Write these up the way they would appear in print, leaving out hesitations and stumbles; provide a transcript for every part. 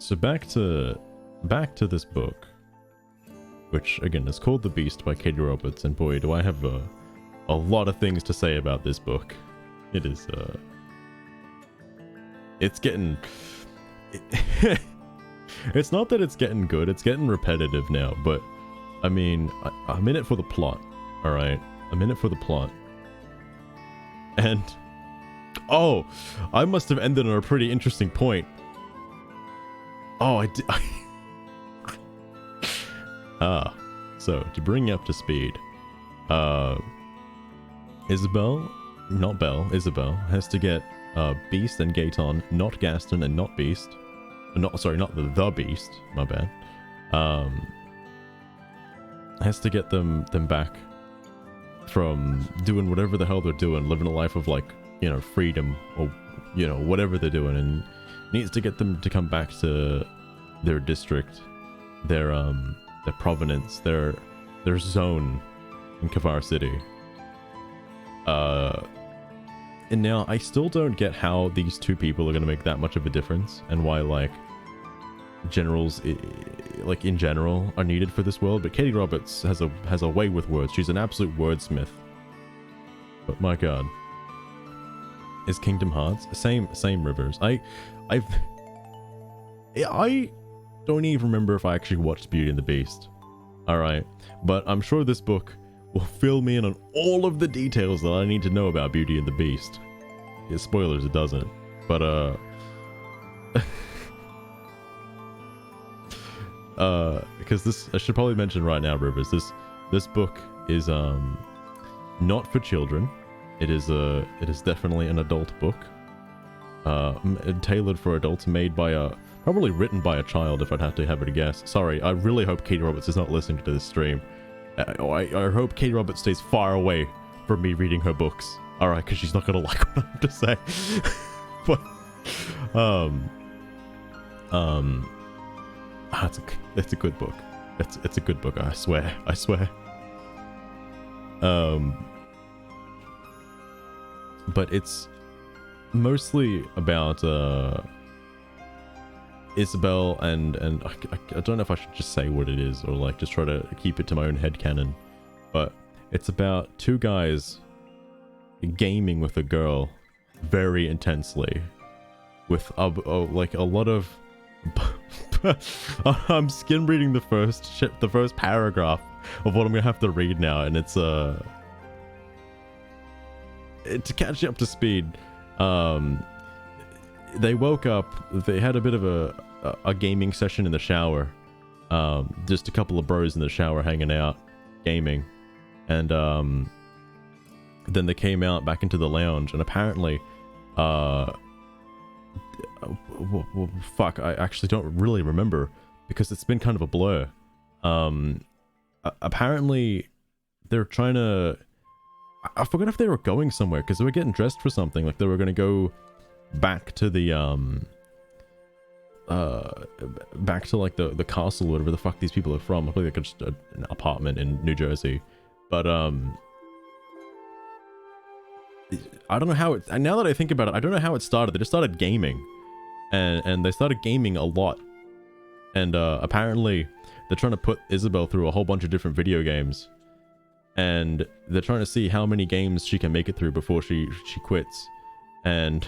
So back to this book, which again is called The Beast by Katee Robert, and boy, do I have a lot of things to say about this book. It is it's getting it's not that it's getting good, it's getting repetitive now, but I mean, I'm in it for the plot, alright? I'm in it for the plot. And oh, I must have ended on a pretty interesting point. Oh, I did. So to bring you up to speed, Isabell, not Belle, Isabell has to get Beast and Gaeton, not Gaston and not Beast. Not the Beast, my bad. Has to get them back from doing whatever the hell they're doing, living a life of, like, you know, freedom, or, you know, whatever they're doing, and needs to get them to come back to their district, their provenance, their zone in Kavar City. And now I still don't get how these two people are going to make that much of a difference, and why, like, generals, like, in general, are needed for this world. But Katee Roberts has a way with words. She's an absolute wordsmith. But my god, is Kingdom Hearts same rivers? I don't even remember if I actually watched Beauty and the Beast. Alright, but I'm sure this book will fill me in on all of the details that I need to know about Beauty and the Beast. Yeah, spoilers, it doesn't. But, because this, I should probably mention right now, Rivers, this book is, not for children. It is definitely an adult book. Tailored for adults, made by probably written by a child, if I'd have to have it a guess. Sorry, I really hope Katee Roberts is not listening to this stream. I hope Katee Roberts stays far away from me reading her books. Alright, because she's not gonna like what I have to say. But, it's a good book. It's a good book, I swear. But it's mostly about Isabell and I don't know if I should just say what it is, or like just try to keep it to my own headcanon, but it's about two guys gaming with a girl very intensely, with like a lot of I'm skim reading the first paragraph of what I'm gonna have to read now, and it's to catch you up to speed. They woke up, they had a bit of a gaming session in the shower. Just a couple of bros in the shower hanging out, gaming. And then they came out back into the lounge, and apparently, fuck, I actually don't really remember, because it's been kind of a blur. Apparently, they're trying to... I forgot if they were going somewhere, because they were getting dressed for something, like they were going to go back to the back to like the castle, whatever the fuck these people are from. I think they're just an apartment in New Jersey, but I don't know how it, now that I think about it, I don't know how it started. They just started gaming, and they started gaming a lot, and apparently they're trying to put Isabell through a whole bunch of different video games, and they're trying to see how many games she can make it through before she quits. And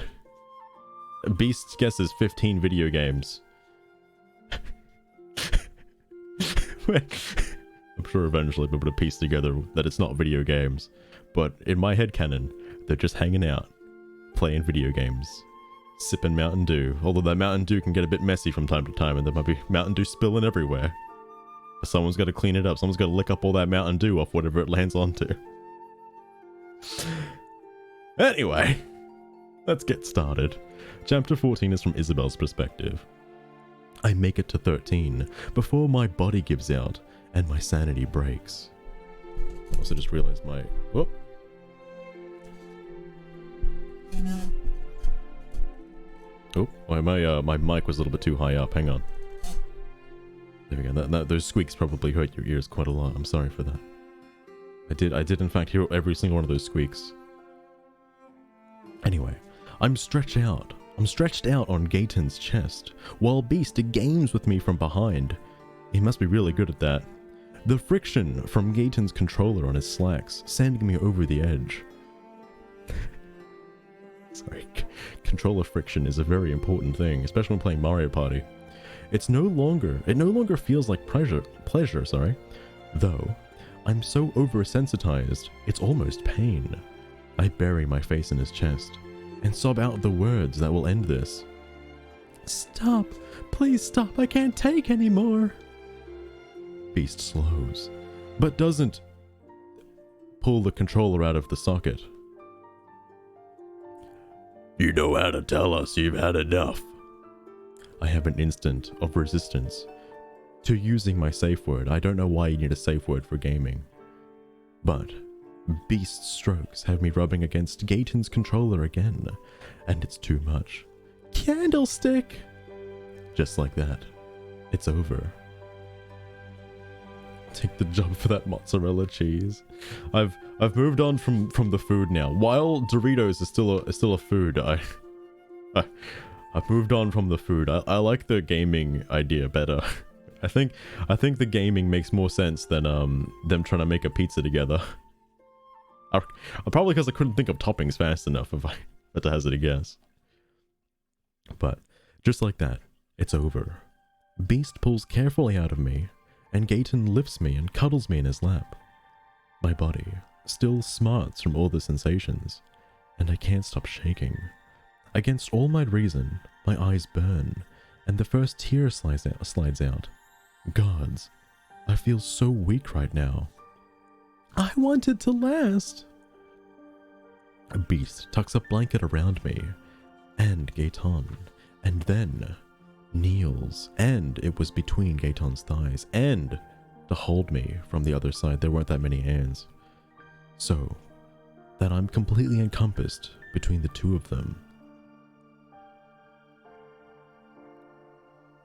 Beast's guess is 15 video games. I'm sure eventually we'll be able to piece together that it's not video games, but in my headcanon, they're just hanging out, playing video games, sipping Mountain Dew, although that Mountain Dew can get a bit messy from time to time, and there might be Mountain Dew spilling everywhere. Someone's got to clean it up. Someone's got to lick up all that Mountain Dew off whatever it lands onto. Anyway, let's get started. Chapter 14 is from Isabell's perspective. I make it to 13 before my body gives out and my sanity breaks. I also just realized my... Whoop. Oh, my mic was a little bit too high up. Hang on. There we go. Those squeaks probably hurt your ears quite a lot. I'm sorry for that. I did in fact hear every single one of those squeaks. Anyway, I'm stretched out I'm stretched out on Gaeton's chest, while Beast games with me from behind. He must be really good at that. The friction from Gaeton's controller on his slacks, sending me over the edge. Sorry, controller friction is a very important thing, especially when playing Mario Party. It no longer feels like pleasure, sorry. Though, I'm so oversensitized, it's almost pain. I bury my face in his chest, and sob out the words that will end this. Stop, please stop, I can't take anymore. Beast slows, but doesn't pull the controller out of the socket. You know how to tell us you've had enough. I have an instant of resistance to using my safe word. I don't know why you need a safe word for gaming. But Beast's strokes have me rubbing against Gaeton's controller again, and it's too much. Candlestick! Just like that, it's over. Take the job for that mozzarella cheese. I've moved on from the food now. While Doritos is still a food, I've moved on from the food. I like the gaming idea better. I think the gaming makes more sense than them trying to make a pizza together. Probably because I couldn't think of toppings fast enough, if I had to hazard a guess. But just like that, it's over. Beast pulls carefully out of me, and Gaeton lifts me and cuddles me in his lap. My body still smarts from all the sensations, and I can't stop shaking. Against all my reason, my eyes burn, and the first tear slides out. Gods, I feel so weak right now. I want it to last. A Beast tucks a blanket around me, and Gaeton, and then kneels, and it was between Gaeton's thighs, and to hold me from the other side. There weren't that many hands. So that I'm completely encompassed between the two of them.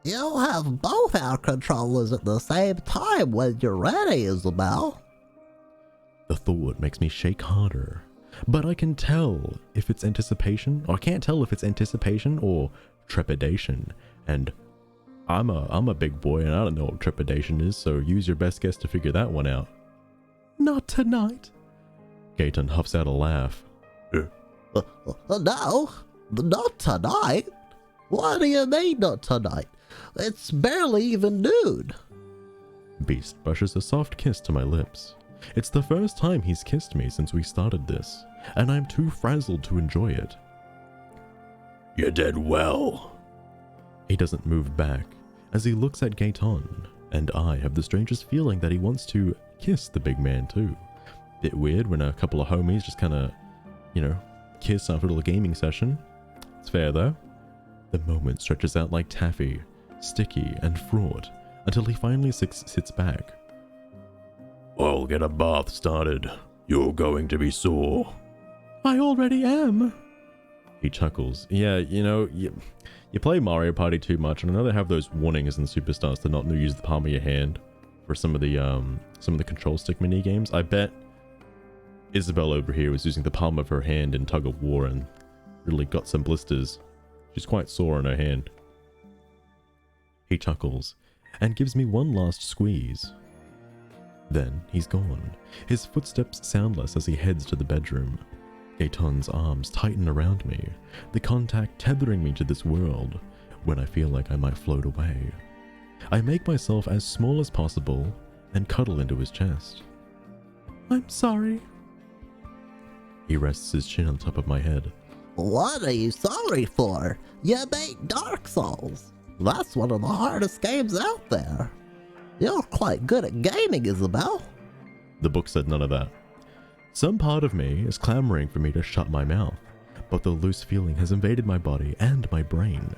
You'll have both our controllers at the same time when you're ready, Isabell. The thought makes me shake harder, but I can tell if it's anticipation, or I can't tell if it's anticipation or trepidation. And I'm a big boy and I don't know what trepidation is, so use your best guess to figure that one out. Not tonight. Gaeton huffs out a laugh. No, not tonight. What do you mean not tonight? It's barely even noon. Beast brushes a soft kiss to my lips. It's the first time he's kissed me since we started this, and I'm too frazzled to enjoy it. You did well. He doesn't move back as he looks at Gaeton, and I have the strangest feeling that he wants to kiss the big man too. Bit weird when a couple of homies just kind of, kiss after a little gaming session. It's fair though. The moment stretches out like taffy, sticky and fraught, until he finally sits back. I'll get a bath started. You're going to be sore. I already am. He chuckles. Yeah, you play Mario Party too much, and I know they have those warnings in the Superstars to not use the palm of your hand for some of the control stick mini games. I bet Isabell over here was using the palm of her hand in Tug of War and really got some blisters. She's quite sore on her hand. He chuckles and gives me one last squeeze. Then he's gone, his footsteps soundless as he heads to the bedroom. Gaeton's arms tighten around me, the contact tethering me to this world when I feel like I might float away. I make myself as small as possible and cuddle into his chest. I'm sorry. He rests his chin on top of my head. What are you sorry for? You beat Dark Souls. That's one of the hardest games out there. You're quite good at gaming, Isabell. The book said none of that. Some part of me is clamoring for me to shut my mouth, but the loose feeling has invaded my body and my brain,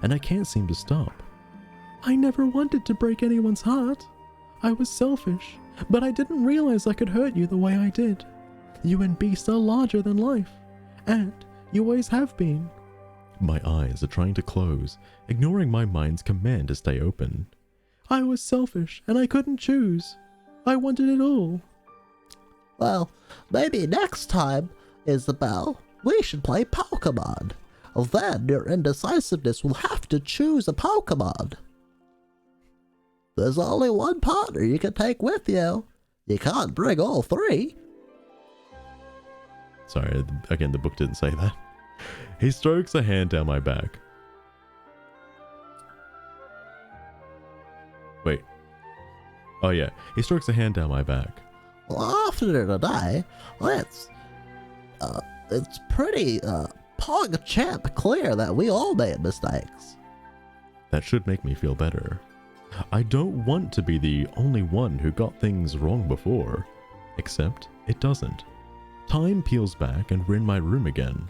and I can't seem to stop. I never wanted to break anyone's heart. I was selfish, but I didn't realize I could hurt you the way I did. You and Beast are larger than life, and you always have been. My eyes are trying to close, ignoring my mind's command to stay open. I was selfish, and I couldn't choose. I wanted it all. Well, maybe next time, Isabell, we should play Pokemon. then your indecisiveness will have to choose a Pokemon. There's only one partner you can take with you. You can't bring all three. Sorry, again, the book didn't say that. He strokes a hand down my back. Wait. Oh yeah, he strokes a hand down my back. Well, after today, it's pretty PogChamp clear that we all made mistakes. That should make me feel better. I don't want to be the only one who got things wrong before. Except it doesn't. Time peels back and we're in my room again.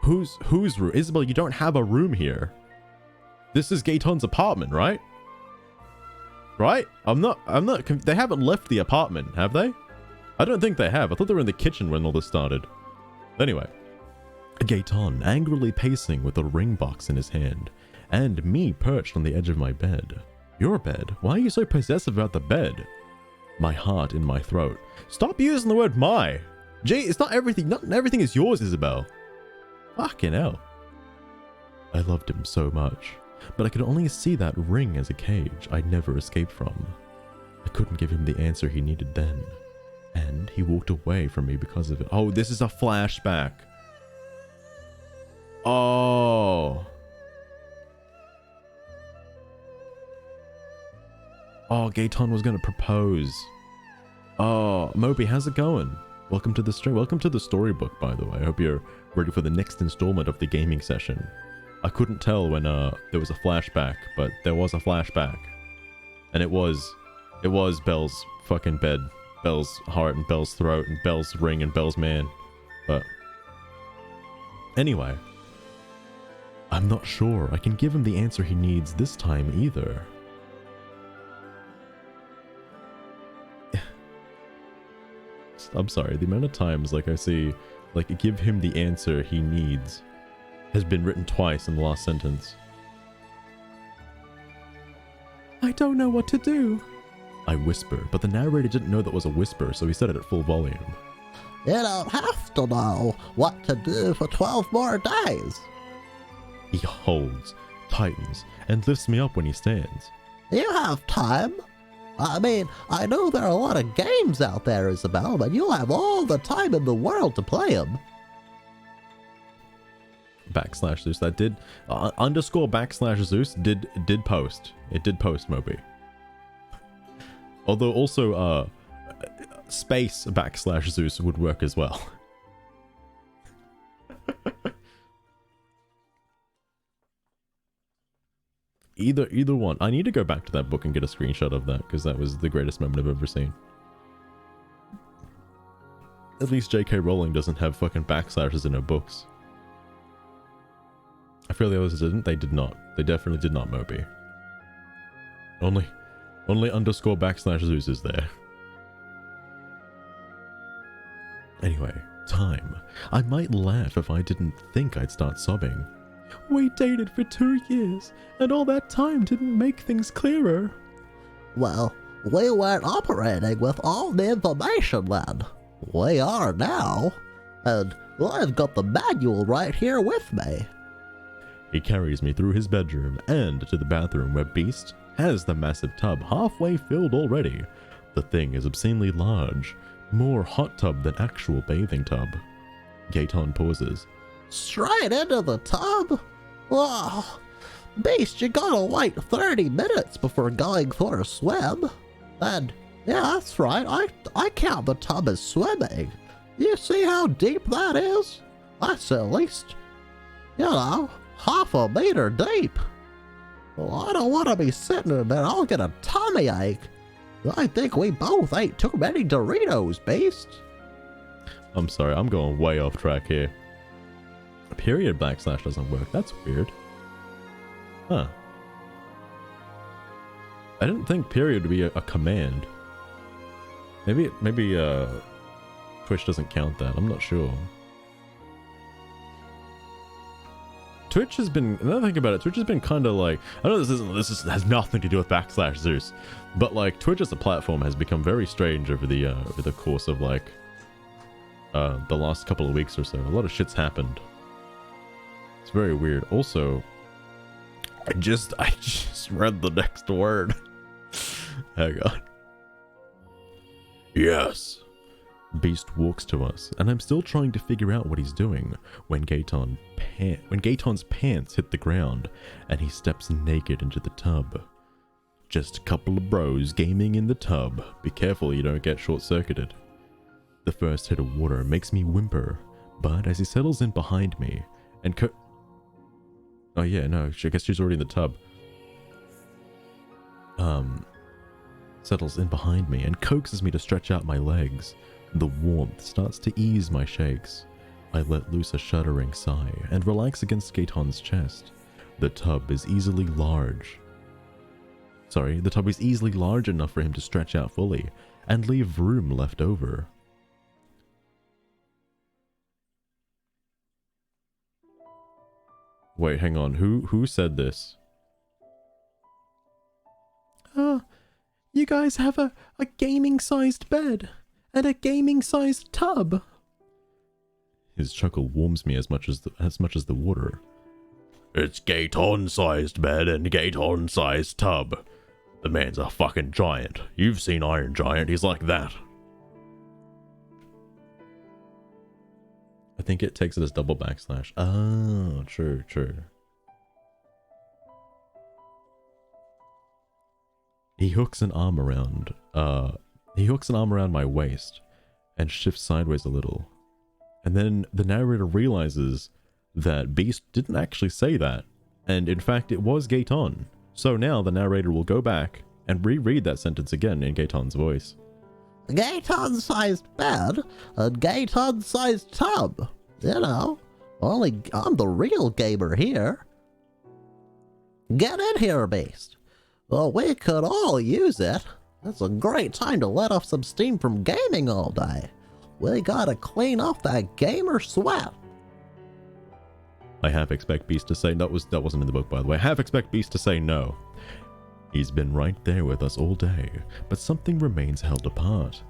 Whose room? Isabell, you don't have a room here. This is Gaeton's apartment, right? Right? I'm not, they haven't left the apartment, have they? I don't think they have. I thought they were in the kitchen when all this started. Anyway. Gaeton angrily pacing with a ring box in his hand, and me perched on the edge of my bed. Your bed? Why are you so possessive about the bed? My heart in my throat. Stop using the word my. Gee, it's not everything is yours, Isabell. Fucking hell. I loved him so much, but I could only see that ring as a cage I'd never escaped from. I couldn't give him the answer he needed then, and he walked away from me because of it. Oh, this is a flashback. Oh. Oh, Gaeton was gonna propose. Oh, Moby, how's it going? Welcome to the stream. Welcome to the storybook, by the way. I hope you're ready for the next installment of the gaming session. I couldn't tell when there was a flashback, but there was a flashback. And it was Belle's fucking bed, Belle's heart and Belle's throat and Belle's ring and Belle's man. But anyway, I'm not sure I can give him the answer he needs this time either. I'm sorry, the amount of times I see give him the answer he needs has been written twice in the last sentence. I don't know what to do, I whisper, but the narrator didn't know that was a whisper, so he said it at full volume. You don't have to know what to do for 12 more days. He holds, tightens, and lifts me up when he stands. You have time. I mean, I know there are a lot of games out there, Isabell, but you'll have all the time in the world to play them. / Zeus, that did _ Zeus did post. It did post, Moby. Although also space / Zeus would work as well. Either one. I need to go back to that book and get a screenshot of that, because that was the greatest moment I've ever seen. At least J.K. Rowling doesn't have fucking backslashes in her books. I feel the others didn't. They did not. They definitely did not, Moby. Only _ Zeus is there. Anyway, time. I might laugh if I didn't think I'd start sobbing. We dated for 2 years, and all that time didn't make things clearer. Well, we weren't operating with all the information then. We are now. And I've got the manual right here with me. He carries me through his bedroom and to the bathroom where Beast has the massive tub halfway filled already. The thing is obscenely large, more hot tub than actual bathing tub. Gaeton pauses. Straight into the tub? Oh, Beast, you gotta wait 30 minutes before going for a swim. And, yeah, that's right, I count the tub as swimming. You see how deep that is? That's at least, half a meter deep. Well, I don't want to be sitting in there, I'll get a tummy ache. I think we both ate too many Doritos, Beast. I'm sorry, I'm going way off track here. Period / doesn't work. That's weird. Huh. I didn't think period would be a command. Maybe Twitch doesn't count that. I'm not sure. Twitch has been, another thing about it, Twitch has been kind of like, I know this has nothing to do with / Zeus, but like Twitch as a platform has become very strange over the course of like the last couple of weeks or so. A lot of shit's happened. It's very weird. Also, I just read the next word. Hang on. Yes. Beast walks to us, and I'm still trying to figure out what he's doing when Gaeton's pants hit the ground and he steps naked into the tub. Just a couple of bros gaming in the tub. Be careful you don't get short-circuited. The first hit of water makes me whimper, but as he settles in behind me and oh yeah, no, I guess she's already in the tub. Settles in behind me and coaxes me to stretch out my legs. The warmth starts to ease my shakes. I let loose a shuddering sigh and relax against Gaeton's chest. The tub is easily large enough for him to stretch out fully and leave room left over. Wait, hang on. Who said this? You guys have a gaming-sized bed and a gaming-sized tub. His chuckle warms me as much as the water. It's Gaeton-sized bed and Gaeton-sized tub. The man's a fucking giant. You've seen Iron Giant. He's like that. I think it takes it as double backslash. Oh, true. He hooks an arm around my waist and shifts sideways a little. And then the narrator realizes that Beast didn't actually say that. And in fact, it was Gaeton. So now the narrator will go back and reread that sentence again in Gaeton's voice. Gaeton-sized bed and Gaeton-sized tub. You know, only I'm the real gamer here. Get in here, Beast. Well, we could all use it. It's a great time to let off some steam from gaming all day. We gotta clean off that gamer sweat. I half expect Beast to say that wasn't in the book, by the way. I half expect Beast to say no. He's been right there with us all day, but something remains held apart.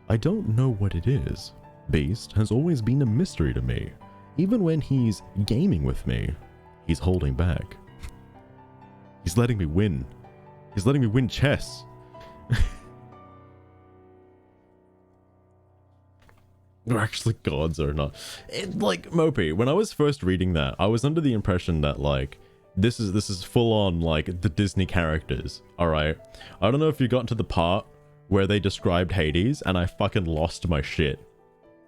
I don't know what it is. Beast has always been a mystery to me. Even when he's gaming with me, he's holding back. He's letting me win. He's letting me win chess. We're actually gods or not. Like, Mopey, when I was first reading that, I was under the impression that, like, this is full on, like, the Disney characters, alright? I don't know if you got to the part where they described Hades, and I fucking lost my shit.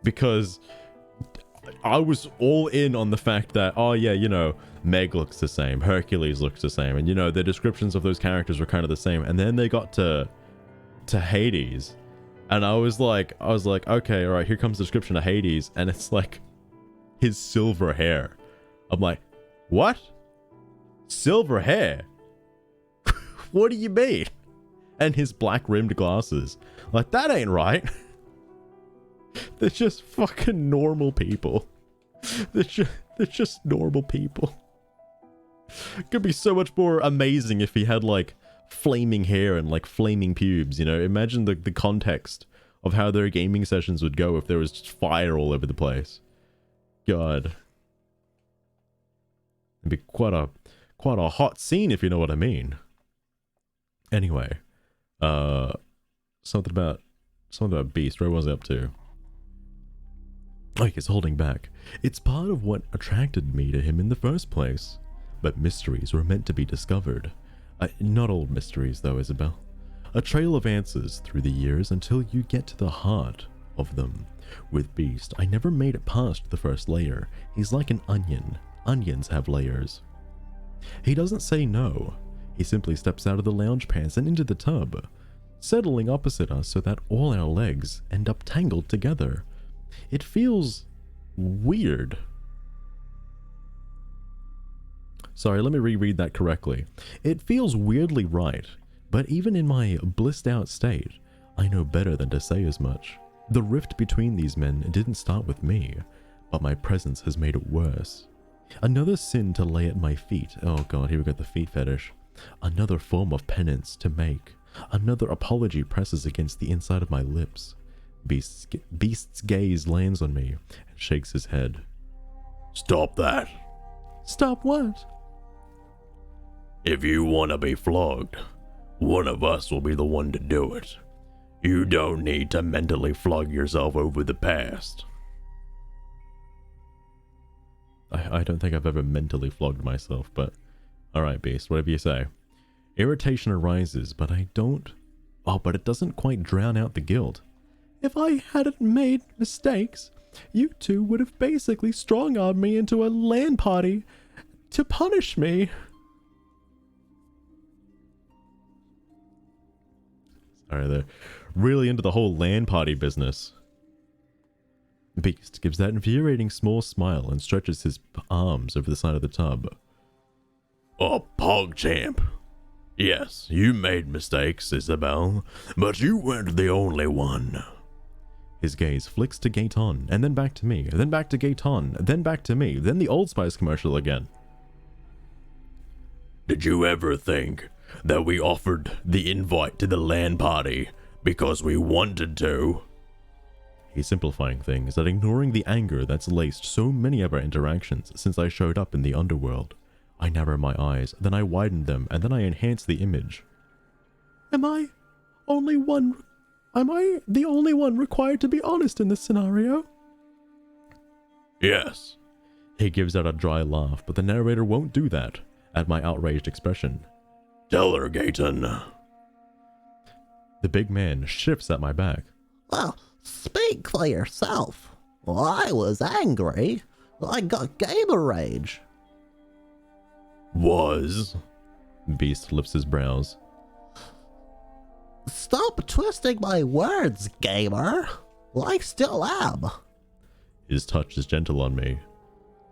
Because I was all in on the fact that, oh yeah, you know, Meg looks the same, Hercules looks the same, and you know, the descriptions of those characters were kind of the same. And then they got to Hades, and I was like, okay, all right, here comes the description of Hades, and it's like his silver hair. I'm like, what? Silver hair? What do you mean? And his black rimmed glasses. Like, that ain't right. They're just fucking normal people. They're just normal people. Could be so much more amazing if he had, like, flaming hair and, like, flaming pubes, you know? Imagine the context of how their gaming sessions would go if there was just fire all over the place. God. It'd be quite a hot scene, if you know what I mean. Anyway. Something about Beast. What was he up to? Oh, he's holding back. It's part of what attracted me to him in the first place. But mysteries were meant to be discovered. Not all mysteries, though, Isabell. A trail of answers through the years until you get to the heart of them. With Beast, I never made it past the first layer. He's like an onion. Onions have layers. He doesn't say no. He simply steps out of the lounge pants and into the tub, settling opposite us so that all our legs end up tangled together. It feels weird. Sorry, let me reread that correctly. It feels weirdly right, but even in my blissed out state, I know better than to say as much. The rift between these men didn't start with me, but my presence has made it worse. Another sin to lay at my feet. Oh god, here we got the feet fetish. Another form of penance to make. Another apology presses against the inside of my lips. Beast's gaze lands on me and shakes his head. Stop that. Stop what? If you want to be flogged, one of us will be the one to do it. You don't need to mentally flog yourself over the past. I don't think I've ever mentally flogged myself, but alright, Beast, whatever you say. Irritation arises, but I don't... Oh, but it doesn't quite drown out the guilt. If I hadn't made mistakes, you two would have basically strong-armed me into a LAN party to punish me. Sorry, they're really into the whole LAN party business. Beast gives that infuriating small smile and stretches his arms over the side of the tub. Oh, PogChamp. Yes, you made mistakes, Isabell, but you weren't the only one. His gaze flicks to Gaeton, and then back to me, then back to Gaeton, then back to me, then the Old Spice commercial again. Did you ever think that we offered the invite to the LAN party because we wanted to? He's simplifying things and ignoring the anger that's laced so many of our interactions since I showed up in the underworld. I narrow my eyes, then I widen them, and then I enhance the image. Am I the only one required to be honest in this scenario? Yes. He gives out a dry laugh, but the narrator won't do that at my outraged expression. Tell her, Gaeton. The big man shifts at my back. Well, speak for yourself. I was angry. I got gamer rage. Was? Beast lifts his brows. Stop twisting my words, gamer. I still am. His touch is gentle on me.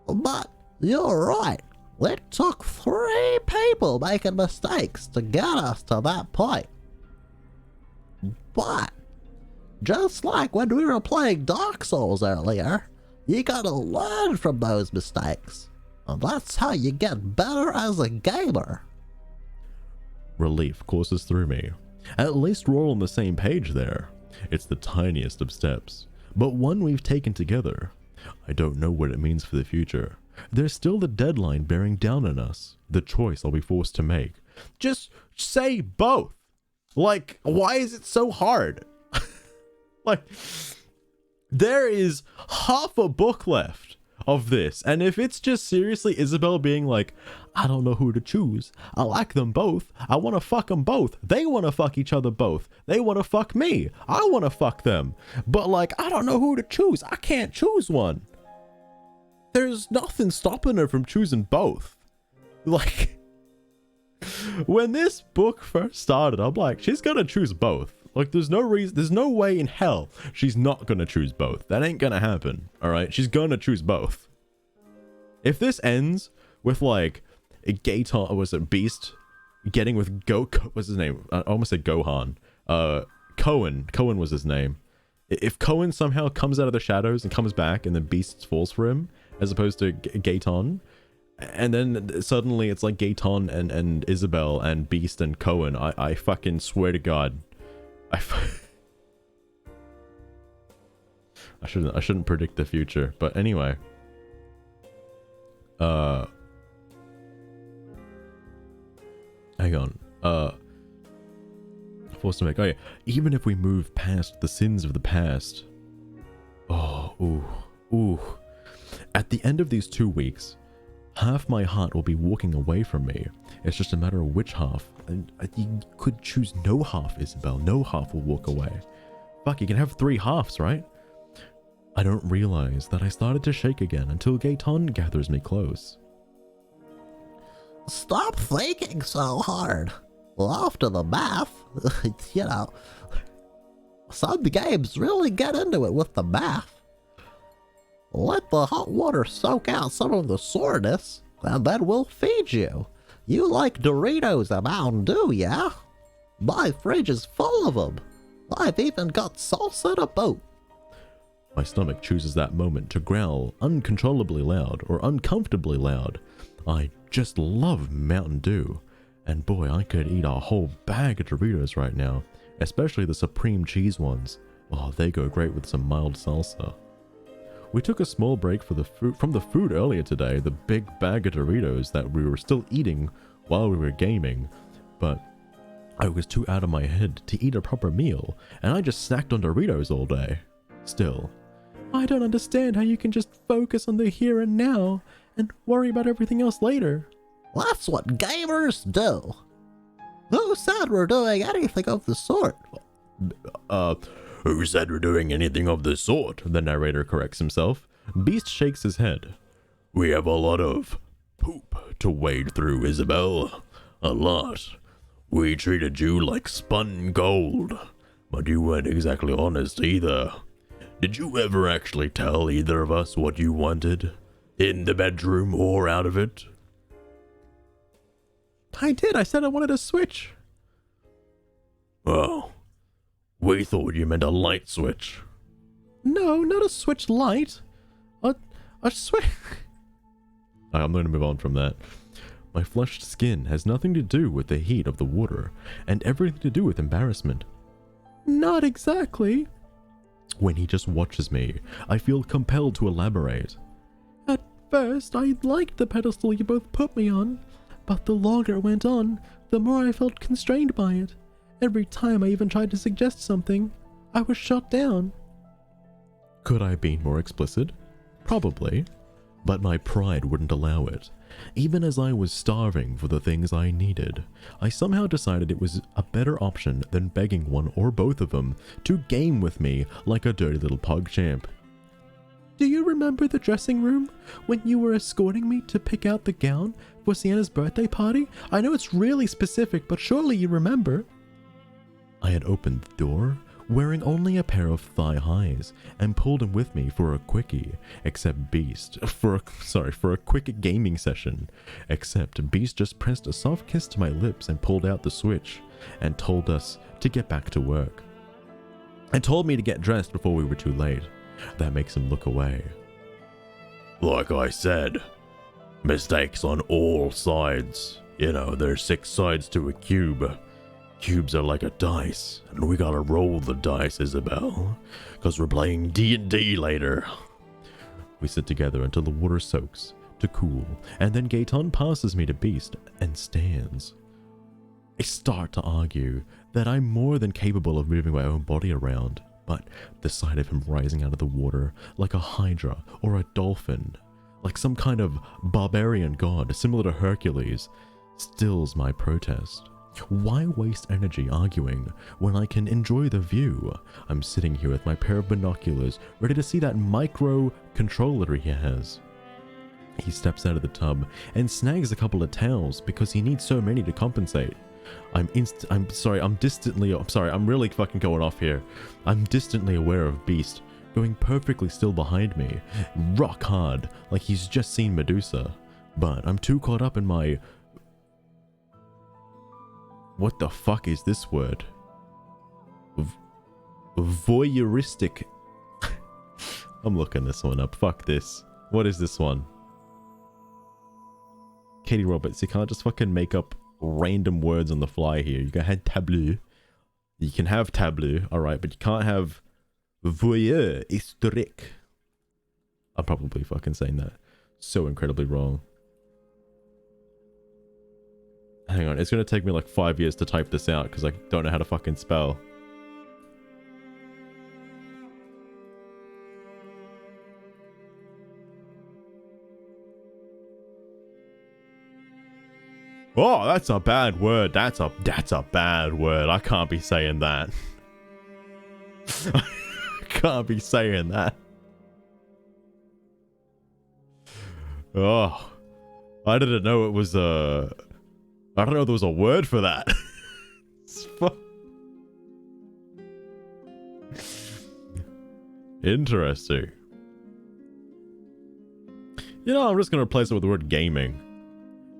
But you're right. It took 3 people making mistakes to get us to that point. But just like when we were playing Dark Souls earlier, you gotta learn from those mistakes. And that's how you get better as a gamer. Relief courses through me. At least we're all on the same page there. It's the tiniest of steps, but one we've taken together. I don't know what it means for the future. There's still the deadline bearing down on us, the choice I'll be forced to make. Just say both. Like, why is it so hard? Like, there is half a book left of this, and if it's just seriously Isabell being like, I don't know who to choose, I like them both, I want to fuck them both, they want to fuck each other both, they want to fuck me, I want to fuck them, but like, I don't know who to choose, I can't choose one. There's nothing stopping her from choosing both. Like, when this book first started, I'm like, she's gonna choose both. Like, there's no way in hell she's not gonna choose both. That ain't gonna happen, alright? She's gonna choose both. If this ends with, like, a Gaeton, or was it Beast, getting with what's his name? I almost said Gohan. Cohen was his name. If Cohen somehow comes out of the shadows and comes back and then Beast falls for him, as opposed to Gaeton, and then suddenly it's like Gaeton and Isabell and Beast and Cohen, I fucking swear to God, I shouldn't predict the future, but anyway. Hang on. Forced to make. Oh yeah. Even if we move past the sins of the past. Oh, ooh. At the end of these 2 weeks, half my heart will be walking away from me. It's just a matter of which half. And you could choose no half, Isabell. No half will walk away. Fuck, you can have 3 halves, right? I don't realize that I started to shake again until Gaeton gathers me close. Stop thinking so hard. Well, after the math, you know, some games really get into it with the math. Let the hot water soak out some of the soreness, and then we'll feed you. You like Doritos and Mountain Dew, yeah? My fridge is full of them. I've even got salsa in a boat. My stomach chooses that moment to growl uncontrollably loud or uncomfortably loud. I just love Mountain Dew. And boy, I could eat a whole bag of Doritos right now, especially the supreme cheese ones. Oh, they go great with some mild salsa. We took a small break from the food earlier today, the big bag of Doritos that we were still eating while we were gaming, but I was too out of my head to eat a proper meal, and I just snacked on Doritos all day. Still, I don't understand how you can just focus on the here and now and worry about everything else later. That's what gamers do. Who said we're doing anything of the sort? Who said we're doing anything of the sort? The narrator corrects himself. Beast shakes his head. We have a lot of poop to wade through, Isabell. A lot. We treated you like spun gold, but you weren't exactly honest either. Did you ever actually tell either of us what you wanted? In the bedroom or out of it? I did. I said I wanted a Switch. Oh. We thought you meant a light switch. No, not a Switch Lite. A Switch... I'm going to move on from that. My flushed skin has nothing to do with the heat of the water, and everything to do with embarrassment. Not exactly. When he just watches me, I feel compelled to elaborate. At first, I liked the pedestal you both put me on, but the longer it went on, the more I felt constrained by it. Every time I even tried to suggest something, I was shot down. Could I be more explicit? Probably. But my pride wouldn't allow it. Even as I was starving for the things I needed, I somehow decided it was a better option than begging one or both of them to game with me like a dirty little PogChamp. Do you remember the dressing room when you were escorting me to pick out the gown for Sienna's birthday party? I know it's really specific, but surely you remember. I had opened the door, wearing only a pair of thigh highs, and pulled him with me for a quickie, except Beast, for a quick gaming session, except Beast just pressed a soft kiss to my lips and pulled out the Switch, and told us to get back to work. And told me to get dressed before we were too late. That makes him look away. Like I said, mistakes on all sides. You know, there's 6 sides to a cube. Cubes are like a dice, and we gotta roll the dice, Isabell, because we're playing D&D later. We sit together until the water soaks to cool, and then Gaeton passes me to Beast and stands. I start to argue that I'm more than capable of moving my own body around, but the sight of him rising out of the water like a hydra or a dolphin, like some kind of barbarian god similar to Hercules, stills my protest. Why waste energy arguing when I can enjoy the view? I'm sitting here with my pair of binoculars, ready to see that micro controller he has. He steps out of the tub and snags a couple of towels because he needs so I'm really fucking going off here. I'm distantly aware of Beast, going perfectly still behind me, rock hard, like he's just seen Medusa. But I'm too caught up in my... What the fuck is this word? Voyeuristic. I'm looking this one up. Fuck this. What is this one? Katee Robert, you can't just fucking make up random words on the fly here. You can have tableau. You can have tableau, alright, but you can't have voyeur historique. I'm probably fucking saying that so incredibly wrong. Hang on, it's gonna take me like 5 years to type this out because I don't know how to fucking spell. Oh, that's a bad word. That's a bad word. I can't be saying that. I can't be saying that. Oh, I didn't know it was I don't know there was a word for that. Interesting. You know, I'm just gonna replace it with the word gaming.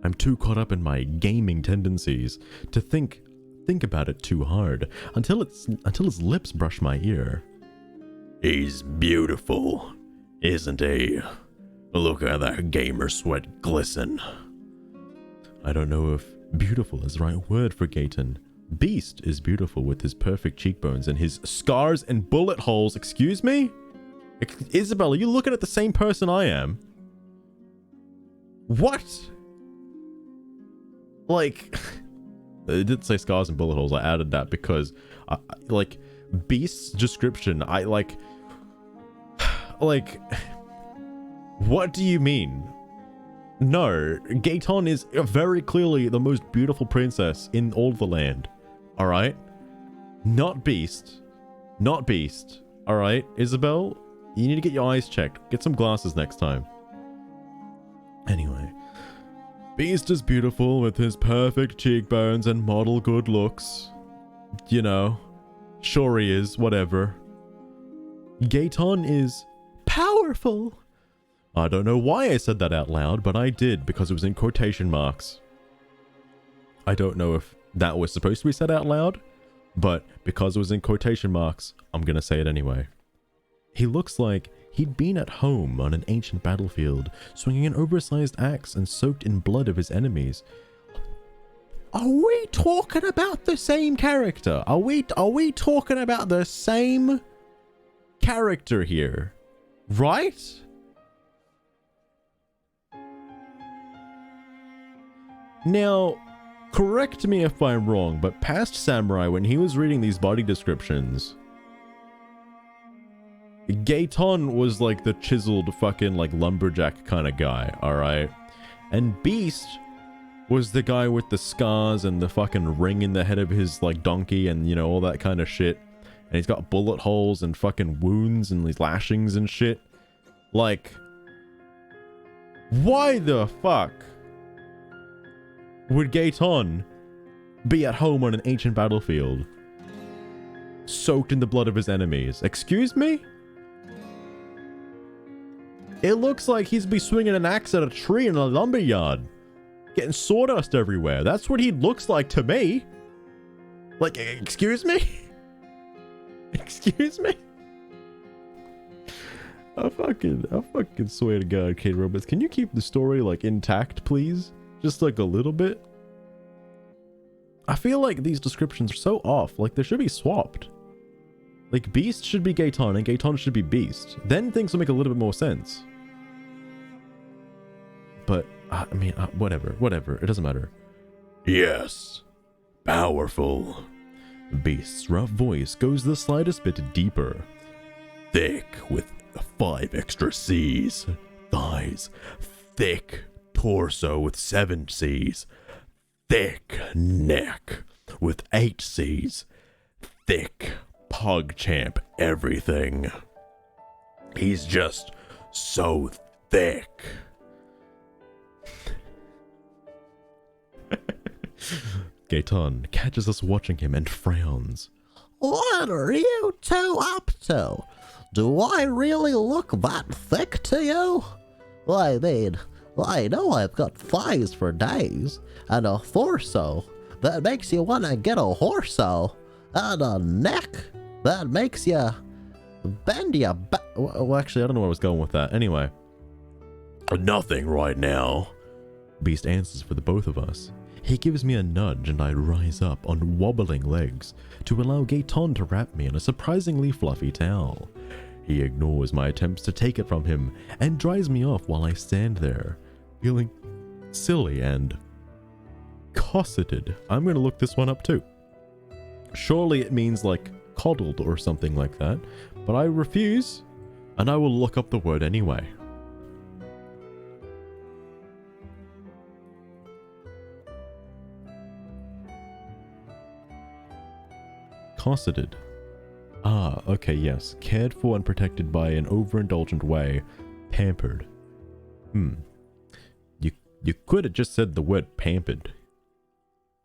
I'm too caught up in my gaming tendencies to think about it too hard until his lips brush my ear. He's beautiful, isn't he? Look at that gamer sweat glisten. I don't know if beautiful is the right word for Gaeton, Beast is beautiful with his perfect cheekbones and his scars and bullet holes. Excuse me? Isabell, are you looking at the same person I am? What? Like, it did say scars and bullet holes. I added that because, like, Beast's description, I like, what do you mean? No, Gaeton is very clearly the most beautiful princess in all the land. All right? Not Beast. Not Beast. All right, Isabell, you need to get your eyes checked. Get some glasses next time. Anyway, Beast is beautiful with his perfect cheekbones and model good looks. You know, sure he is, whatever. Gaeton is powerful. I don't know why I said that out loud, but I did because it was in quotation marks. I don't know if that was supposed to be said out loud, but because it was in quotation marks, I'm gonna say it anyway. He looks like he'd been at home on an ancient battlefield, swinging an oversized axe and soaked in blood of his enemies. Are we talking about the same character? Are we talking about the same character here? Right? Now, correct me if I'm wrong, but past Samurai, when he was reading these body descriptions, Gaeton was like the chiseled fucking like lumberjack kind of guy, alright? And Beast was the guy with the scars and the fucking ring in the head of his like donkey and, you know, all that kind of shit. And he's got bullet holes and fucking wounds and these lashings and shit. Like, why the fuck would Gaeton be at home on an ancient battlefield, soaked in the blood of his enemies? Excuse me? It looks like he's be swinging an axe at a tree in a lumberyard, getting sawdust everywhere. That's what he looks like to me. Like, excuse me? Excuse me? I fucking swear to God, Katee Robert, can you keep the story like intact, please? Just like a little bit. I feel like these descriptions are so off. Like they should be swapped. Like Beast should be Gaeton and Gaeton should be Beast. Then things will make a little bit more sense. But I mean, whatever. It doesn't matter. Yes. Powerful. Beast's rough voice goes the slightest bit deeper. Thick with 5 extra C's. Thighs. Thick torso with 7 C's. Thick neck with 8 C's. Thick pug champ everything. He's just so thick. Gaeton catches us watching him and frowns. What are you two up to? Do I really look that thick to you? I mean, I know I've got thighs for days, and a torso that makes you want to get a horso, and a neck that makes you bend your back. Well, actually, I don't know where I was going with that. Anyway. Nothing right now. Beast answers for the both of us. He gives me a nudge and I rise up on wobbling legs to allow Gaeton to wrap me in a surprisingly fluffy towel. He ignores my attempts to take it from him and dries me off while I stand there, feeling silly and cosseted. I'm going to look this one up too. Surely it means like coddled or something like that, but I refuse and I will look up the word anyway. Cosseted. Ah, okay, yes. Cared for and protected by an overindulgent way. Pampered. You could have just said the word pampered.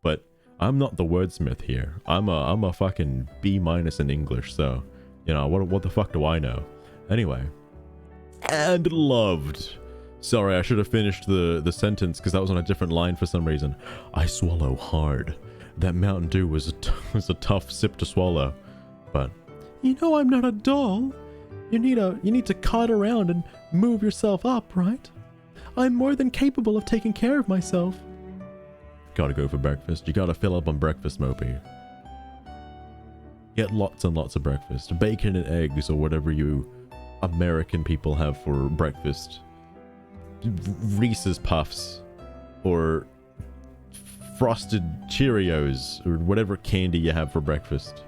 But I'm not the wordsmith here. I'm a fucking B- in English, so, you know, what the fuck do I know? Anyway. And loved. Sorry, I should have finished the sentence because that was on a different line for some reason. I swallow hard. That Mountain Dew was a tough sip to swallow. But, you know I'm not a doll. You need to cut around and move yourself up, right? I'm more than capable of taking care of myself. Gotta go for breakfast. You gotta fill up on breakfast, Mopey. He had lots and lots of breakfast. Bacon and eggs, or whatever you American people have for breakfast. Reese's Puffs, or frosted Cheerios, or whatever candy you have for breakfast.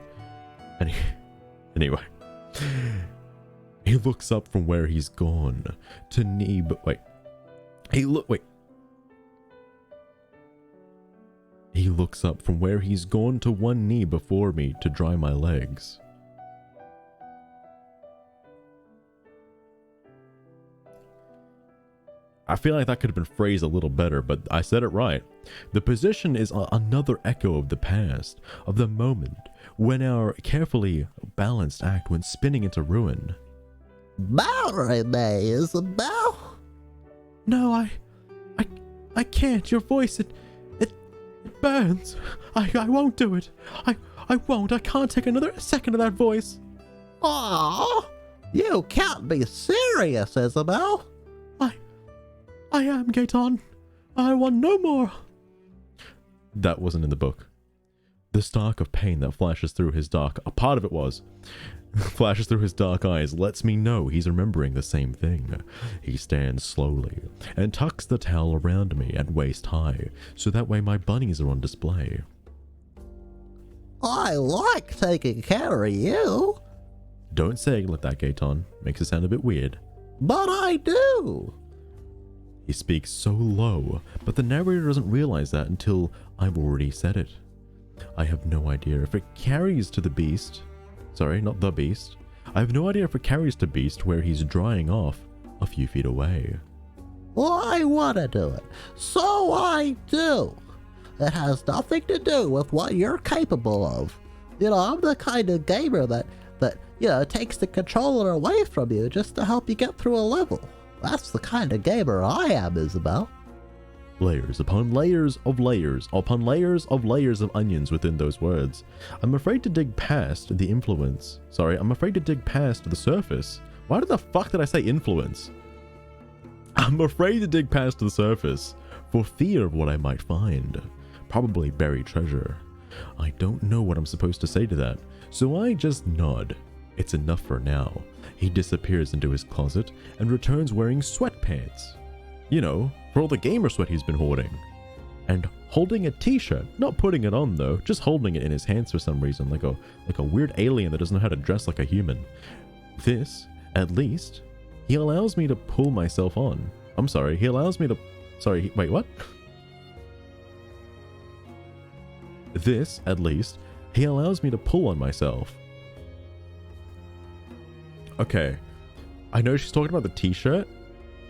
Anyway, he looks up from where he's gone to knee, but wait. He looks up from where he's gone to one knee before me to dry my legs. I feel like that could have been phrased a little better, but I said it right. The position is another echo of the past, of the moment when our carefully balanced act went spinning into ruin. Marry me, Isabell. No, I can't. Your voice, it burns. I won't do it. I won't. I can't take another second of that voice. Aw, you can't be serious, Isabell. I am, Gaeton. I want no more. That wasn't in the book. The stalk of pain that flashes through his dark, a part of it was, flashes through his dark eyes lets me know he's remembering the same thing. He stands slowly and tucks the towel around me at waist high, so that way my bunnies are on display. I like taking care of you. Don't say it like that, Gaeton. Makes it sound a bit weird. But I do. He speaks so low, but the narrator doesn't realize that until I've already said it. I have no idea if it carries to the beast. Sorry, not the beast. I have no idea if it carries to beast where he's drying off a few feet away. Well, I want to do it. So I do. It has nothing to do with what you're capable of. You know, I'm the kind of gamer that takes the controller away from you just to help you get through a level. That's the kind of gamer I am, Isabell. Layers upon layers of layers upon layers of layers of onions within those words. I'm afraid to dig past the influence. Sorry, I'm afraid to dig past the surface. Why the fuck did I say influence? I'm afraid to dig past the surface for fear of what I might find. Probably buried treasure. I don't know what I'm supposed to say to that, so I just nod. It's enough for now. He disappears into his closet and returns wearing sweatpants. You know, for all the gamer sweat he's been hoarding. And holding a t-shirt, not putting it on though, just holding it in his hands for some reason, like a weird alien that doesn't know how to dress like a human. This, at least, he allows me to pull myself on. I'm sorry, he allows me to... Sorry, wait, what? This, at least, he allows me to pull on myself. Okay, I know she's talking about the t-shirt,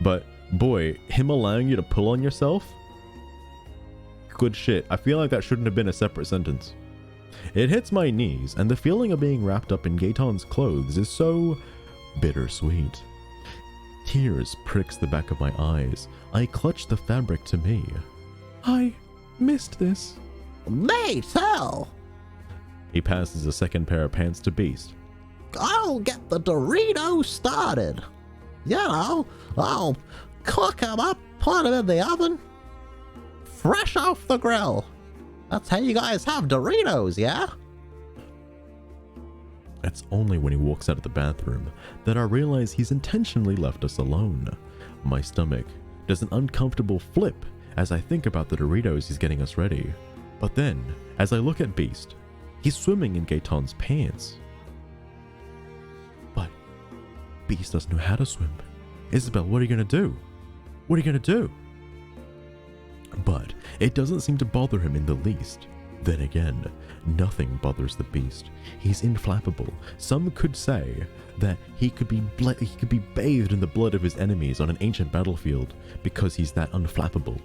but boy, him allowing you to pull on yourself? Good shit. I feel like that shouldn't have been a separate sentence. It hits my knees, and the feeling of being wrapped up in Gaeton's clothes is so bittersweet. Tears pricks the back of my eyes. I clutch the fabric to me. I missed this. Me too. He passes a second pair of pants to Beast. I'll get the Doritos started. You know, I'll cook them up, put them in the oven, fresh off the grill. That's how you guys have Doritos, yeah? It's only when he walks out of the bathroom that I realize he's intentionally left us alone. My stomach does an uncomfortable flip as I think about the Doritos he's getting us ready. But then, as I look at Beast, he's swimming in Gaeton's pants. But Beast doesn't know how to swim. Isabell, what are you gonna do? What are you gonna do? But it doesn't seem to bother him in the least. Then again, nothing bothers the Beast. He's inflammable. Some could say that he could be bathed in the blood of his enemies on an ancient battlefield because he's that unflappable.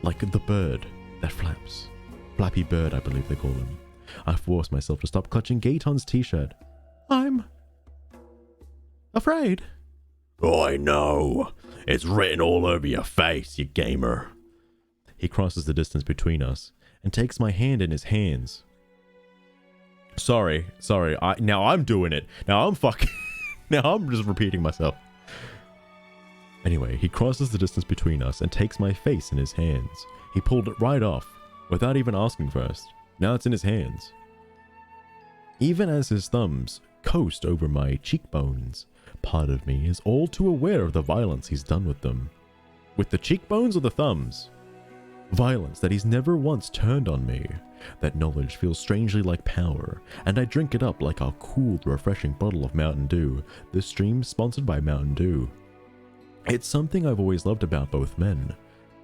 Like the bird that flaps. Flappy Bird, I believe they call him. I force myself to stop clutching Gaeton's t-shirt. I'm afraid. I know. It's written all over your face, you gamer. He crosses the distance between us and takes my hand in his hands. Sorry. Now I'm doing it. Now I'm just repeating myself. Anyway, he crosses the distance between us and takes my face in his hands. He pulled it right off, without even asking first. Now it's in his hands. Even as his thumbs coast over my cheekbones, part of me is all too aware of the violence he's done with them. With the cheekbones or the thumbs? Violence that he's never once turned on me. That knowledge feels strangely like power, and I drink it up like a cool, refreshing bottle of Mountain Dew, this stream sponsored by Mountain Dew. It's something I've always loved about both men,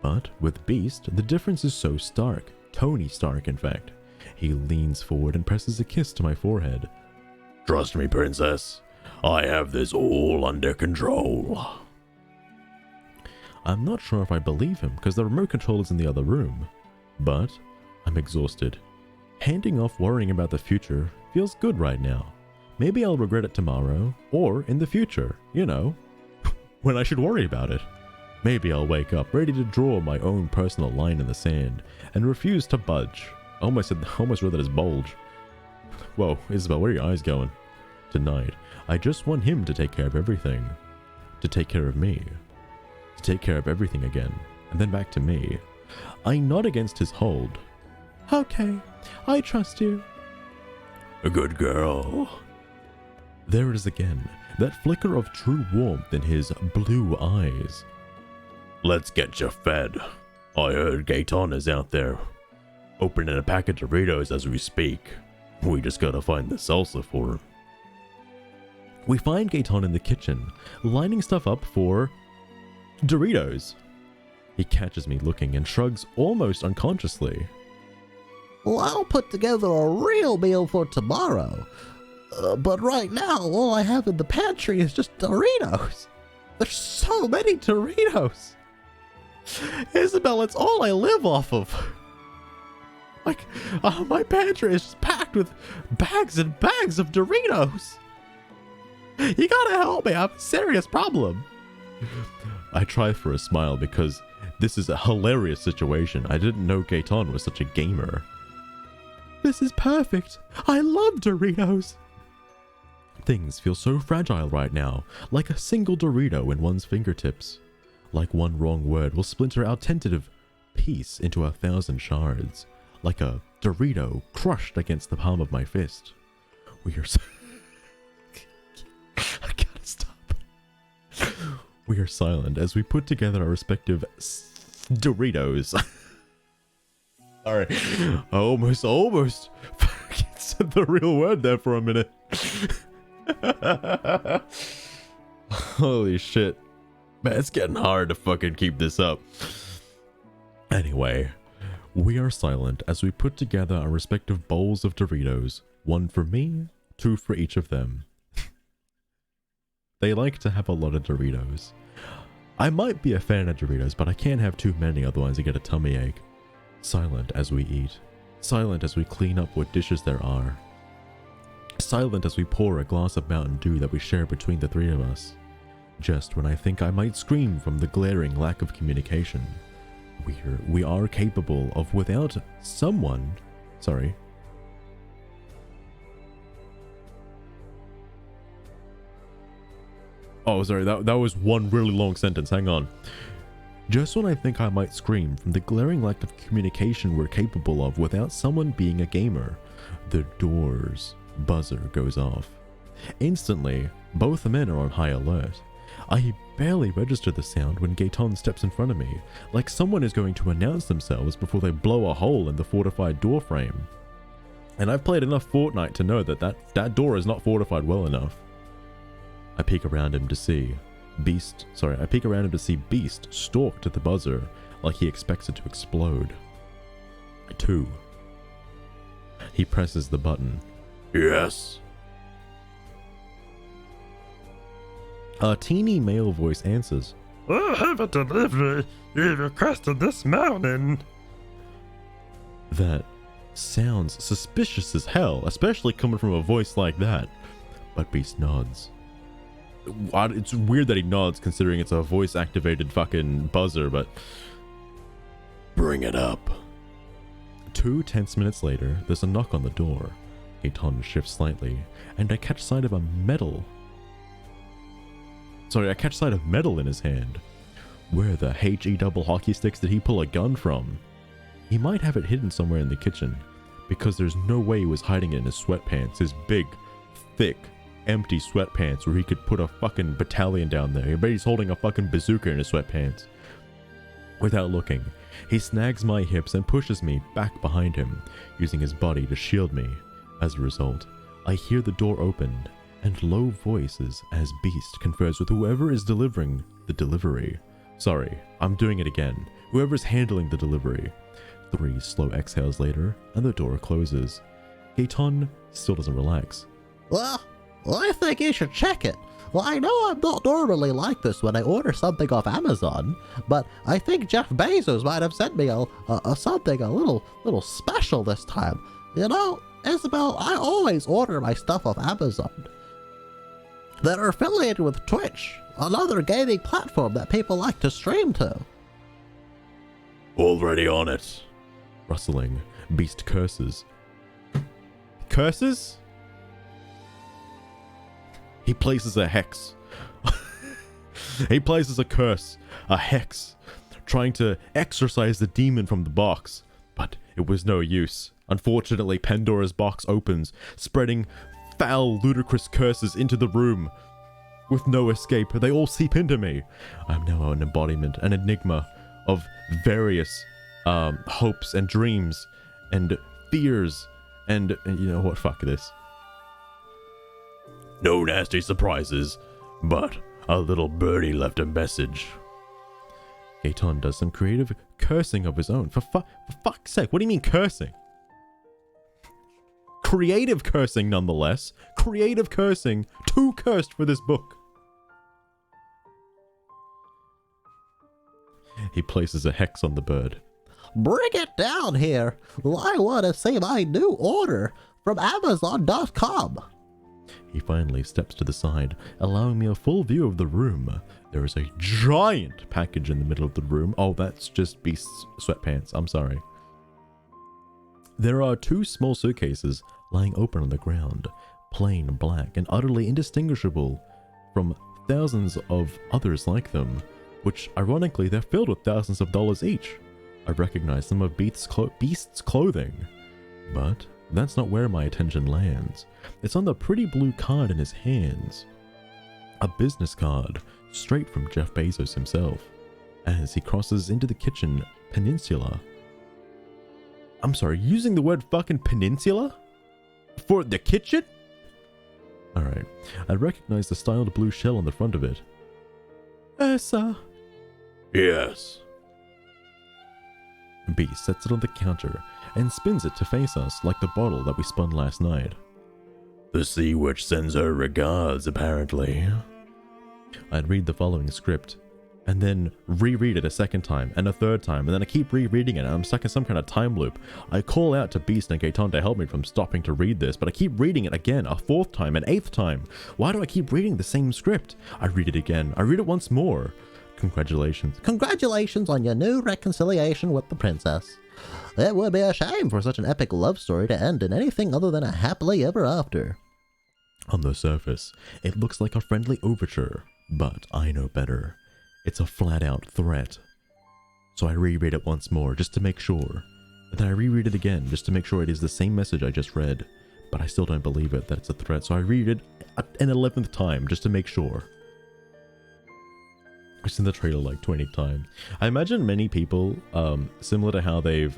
but with Beast, the difference is so stark. Tony Stark, in fact. He leans forward and presses a kiss to my forehead. Trust me, princess. I have this all under control. I'm not sure if I believe him because the remote control is in the other room, but I'm exhausted. Handing off worrying about the future feels good right now. Maybe I'll regret it tomorrow, or in the future, you know, when I should worry about it. Maybe I'll wake up ready to draw my own personal line in the sand and refuse to budge. I almost read that as bulge. Whoa, Isabell, where are your eyes going? Tonight, I just want him to take care of everything. To take care of me. To take care of everything again. And then back to me. I nod against his hold. Okay, I trust you. A good girl. There it is again. That flicker of true warmth in his blue eyes. Let's get you fed. I heard Gaeton is out there, opening a pack of Doritos as we speak. We just gotta find the salsa for him. We find Gaeton in the kitchen, lining stuff up for Doritos. He catches me looking and shrugs almost unconsciously. Well, I'll put together a real meal for tomorrow. But right now, all I have in the pantry is just Doritos. There's so many Doritos. Isabell, it's all I live off of. Like, my pantry is just packed with bags and bags of Doritos. You gotta help me, I have a serious problem. I try for a smile because this is a hilarious situation. I didn't know Gaeton was such a gamer. This is perfect. I love Doritos. Things feel so fragile right now, like a single Dorito in one's fingertips. Like one wrong word will splinter our tentative piece into 1,000 shards. Like a Dorito crushed against the palm of my fist. We are I gotta stop. We are silent as we put together our respective Doritos. Alright. I almost said the real word there for a minute. Holy shit. Man, it's getting hard to fucking keep this up. Anyway, we are silent as we put together our respective bowls of Doritos. 1 for me, 2 for each of them. They like to have a lot of Doritos. I might be a fan of Doritos, but I can't have too many, otherwise I get a tummy ache. Silent as we eat. Silent as we clean up what dishes there are. Silent as we pour a glass of Mountain Dew that we share between the 3 of us. Just when I think I might scream from the glaring lack of communication. We are capable of without someone... Sorry. Oh, sorry, that was one really long sentence. Hang on. Just when I think I might scream from the glaring lack of communication we're capable of without someone being a gamer, the door's buzzer goes off. Instantly, both men are on high alert. I barely register the sound when Gaeton steps in front of me, like someone is going to announce themselves before they blow a hole in the fortified door frame. And I've played enough Fortnite to know that door is not fortified well enough. I peek around him to see Beast stalked at the buzzer like he expects it to explode. 2. He presses the button. Yes. A teeny male voice answers. I have a delivery you requested this morning. That sounds suspicious as hell, especially coming from a voice like that. But Beast nods. It's weird that he nods considering it's a voice activated fucking buzzer, but... Bring it up. 2 tense minutes later, there's a knock on the door. Gaeton shifts slightly, and I catch sight of metal in his hand. Where the HE double hockey sticks did he pull a gun from? He might have it hidden somewhere in the kitchen, because there's no way he was hiding it in his sweatpants, his big, thick, empty sweatpants where he could put a fucking battalion down there. I bet he's holding a fucking bazooka in his sweatpants. Without looking, he snags my hips and pushes me back behind him, using his body to shield me. As a result, I hear the door open, and low voices as Beast confers with whoever is delivering the delivery. Sorry, I'm doing it again. Whoever's handling the delivery. 3 slow exhales later, and the door closes. Gaeton still doesn't relax. Well, I think you should check it. Well, I know I'm not normally like this when I order something off Amazon, but I think Jeff Bezos might have sent me something a little special this time. You know, Isabell, I always order my stuff off Amazon. They're affiliated with Twitch, another gaming platform that people like to stream to. Already on it. Rustling, Beast curses. Curses? He places a hex. He places a curse, a hex, trying to exorcise the demon from the box. But it was no use. Unfortunately, Pandora's box opens, spreading foul, ludicrous curses into the room. With no escape, they all seep into me. I'm now an embodiment, an enigma of various hopes and dreams and fears and you know what, fuck this. No nasty surprises, but a little birdie left a message. Gaeton does some creative cursing of his own. For fuck's sake, what do you mean cursing? Creative cursing nonetheless. Creative cursing. Too cursed for this book. He places a hex on the bird. Bring it down here. I want to see my new order from Amazon.com. He finally steps to the side, allowing me a full view of the room. There is a giant package in the middle of the room. Oh, that's just Beast's sweatpants. I'm sorry. There are 2 small suitcases lying open on the ground, plain black and utterly indistinguishable from thousands of others like them, which ironically they're filled with thousands of dollars each. I recognize some of Beast's clothing, but that's not where my attention lands. It's on the pretty blue card in his hands. A business card, straight from Jeff Bezos himself, as he crosses into the kitchen peninsula. I'm sorry, using the word fucking peninsula? For the kitchen? Alright, I recognize the styled blue shell on the front of it. Sir. Yes. Beast sets it on the counter and spins it to face us like the bottle that we spun last night. The sea witch sends her regards, apparently. I'd read the following script, and then reread it a second time, and a third time, and then I keep rereading it, and I'm stuck in some kind of time loop. I call out to Beast and Gaeton to help me from stopping to read this, but I keep reading it again, a 4th time, an 8th time. Why do I keep reading the same script? I read it again. I read it once more. Congratulations. Congratulations on your new reconciliation with the princess. It would be a shame for such an epic love story to end in anything other than a happily ever after. On the surface, it looks like a friendly overture, but I know better. It's a flat-out threat. So I reread it once more, just to make sure. And then I reread it again, just to make sure it is the same message I just read. But I still don't believe it, that it's a threat, so I read it an 11th time, just to make sure. I've seen the trailer like 20 times. I imagine many people, similar to how they've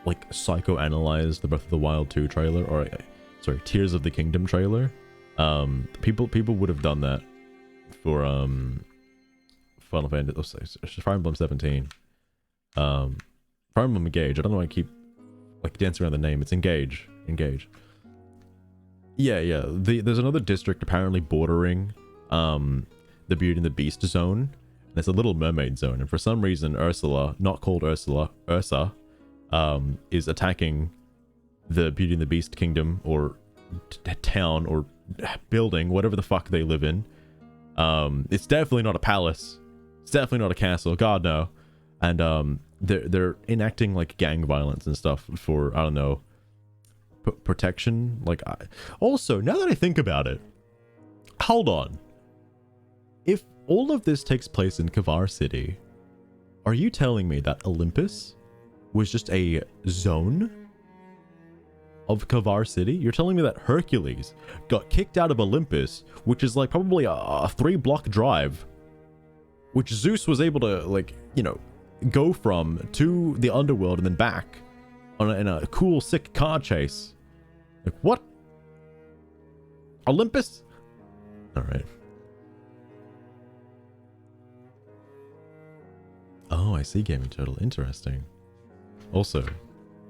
like psychoanalyzed the Breath of the Wild 2 trailer, or sorry, Tears of the Kingdom trailer. People would have done that for Final Fantasy, Fire Emblem 17. Fire Emblem Engage. I don't know why I keep like dancing around the name. It's Engage. Yeah. There's another district apparently bordering the Beauty and the Beast zone. There's a Little Mermaid zone, and for some reason Ursula, not called Ursula, Ursa, is attacking the Beauty and the Beast kingdom, or town, or building, whatever the fuck they live in. It's definitely not a palace. It's definitely not a castle. God no. And they're enacting like gang violence and stuff for, I don't know, protection. Like, also, now that I think about it, hold on. If all of this takes place in Kavar City, are you telling me that Olympus, was just a zone of Kavar City? You're telling me that Hercules got kicked out of Olympus, which is like probably a 3-block drive, which Zeus was able to, like, you know, go from to the underworld and then back in a cool, sick car chase. Like, what? Olympus? Alright. Oh, I see, Gaming Turtle. Interesting. Also,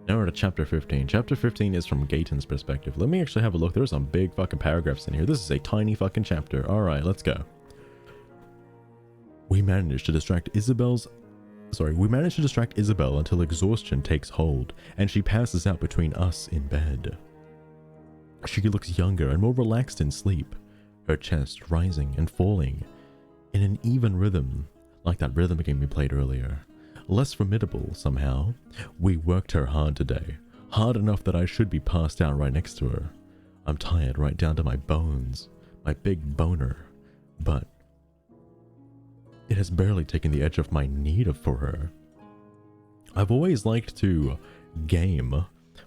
now we're at chapter 15. Chapter 15 is from Gaeton's perspective. Let me actually have a look. There's some big fucking paragraphs in here. This is a tiny fucking chapter. Alright, let's go. We managed to distract Isabell until exhaustion takes hold, and she passes out between us in bed. She looks younger and more relaxed in sleep, her chest rising and falling in an even rhythm, like that rhythm game we played earlier. Less formidable, somehow. We worked her hard today, hard enough that I should be passed out right next to her. I'm tired right down to my bones, my big boner, but it has barely taken the edge off my need for her. I've always liked to game,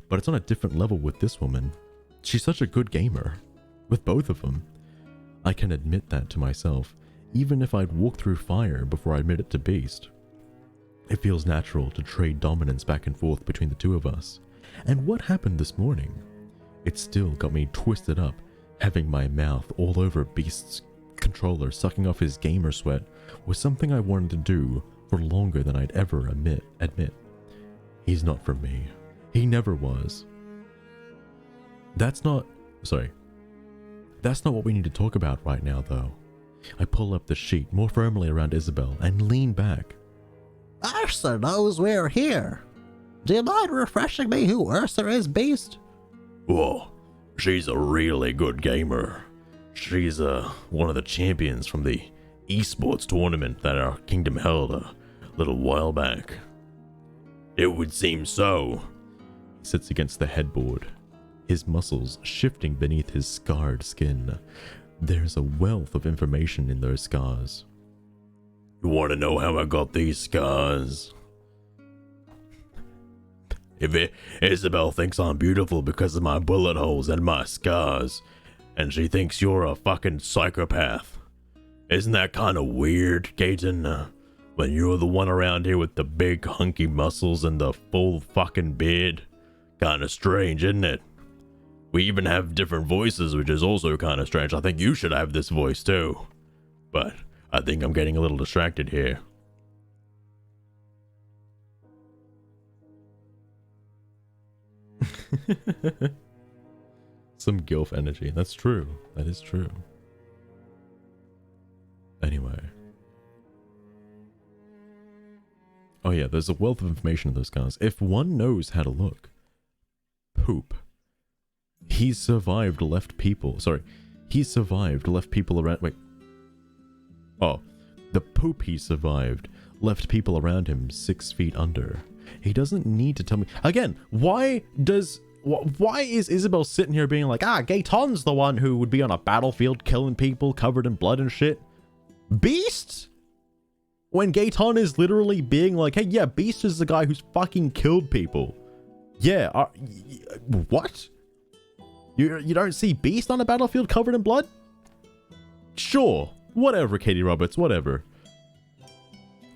but it's on a different level with this woman. She's such a good gamer, with both of them. I can admit that to myself, even if I'd walk through fire before I admit it to Beast. It feels natural to trade dominance back and forth between the two of us. And what happened this morning? It still got me twisted up, having my mouth all over Beast's controller, sucking off his gamer sweat, was something I wanted to do for longer than I'd ever admit. He's not for me. He never was. That's not what we need to talk about right now, though. I pull up the sheet more firmly around Isabell and lean back. Ursa knows we're here. Do you mind refreshing me who Ursa is, Beast? Whoa, she's a really good gamer. She's one of the champions from the esports tournament that our kingdom held a little while back. It would seem so. He sits against the headboard, his muscles shifting beneath his scarred skin. There's a wealth of information in those scars. You want to know how I got these scars? Isabell thinks I'm beautiful because of my bullet holes and my scars, and she thinks you're a fucking psychopath. Isn't that kind of weird, Gaeton? When you're the one around here with the big hunky muscles and the full fucking beard? Kinda strange, isn't it? We even have different voices, which is also kinda strange. I think you should have this voice too. But I think I'm getting a little distracted here. Some gilf energy. That's true. That is true. Anyway. Oh yeah, there's a wealth of information in those scars. If one knows how to look. Poop. He survived, left people. Sorry. He survived, left people around. Wait. Oh. The poop he survived left people around him 6 feet under. He doesn't need to tell me. Again, why is Isabell sitting here being like, Gaeton's the one who would be on a battlefield killing people covered in blood and shit? Beast? When Gaeton is literally being like, hey, yeah, Beast is the guy who's fucking killed people. Yeah, what? You don't see Beast on a battlefield covered in blood? Sure. Whatever, Katee Roberts, whatever.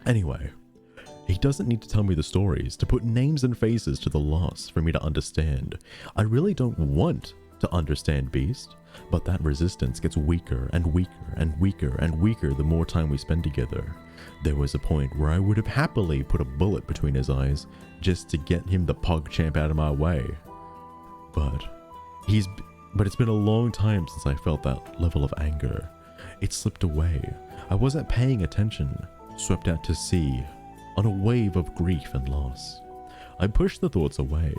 Anyway, he doesn't need to tell me the stories, to put names and faces to the loss for me to understand. I really don't want to understand Beast, but that resistance gets weaker and weaker and weaker and weaker the more time we spend together. There was a point where I would have happily put a bullet between his eyes just to get him the PogChamp out of my way. But it's been a long time since I felt that level of anger. It slipped away. I wasn't paying attention, swept out to sea on a wave of grief and loss. I pushed the thoughts away.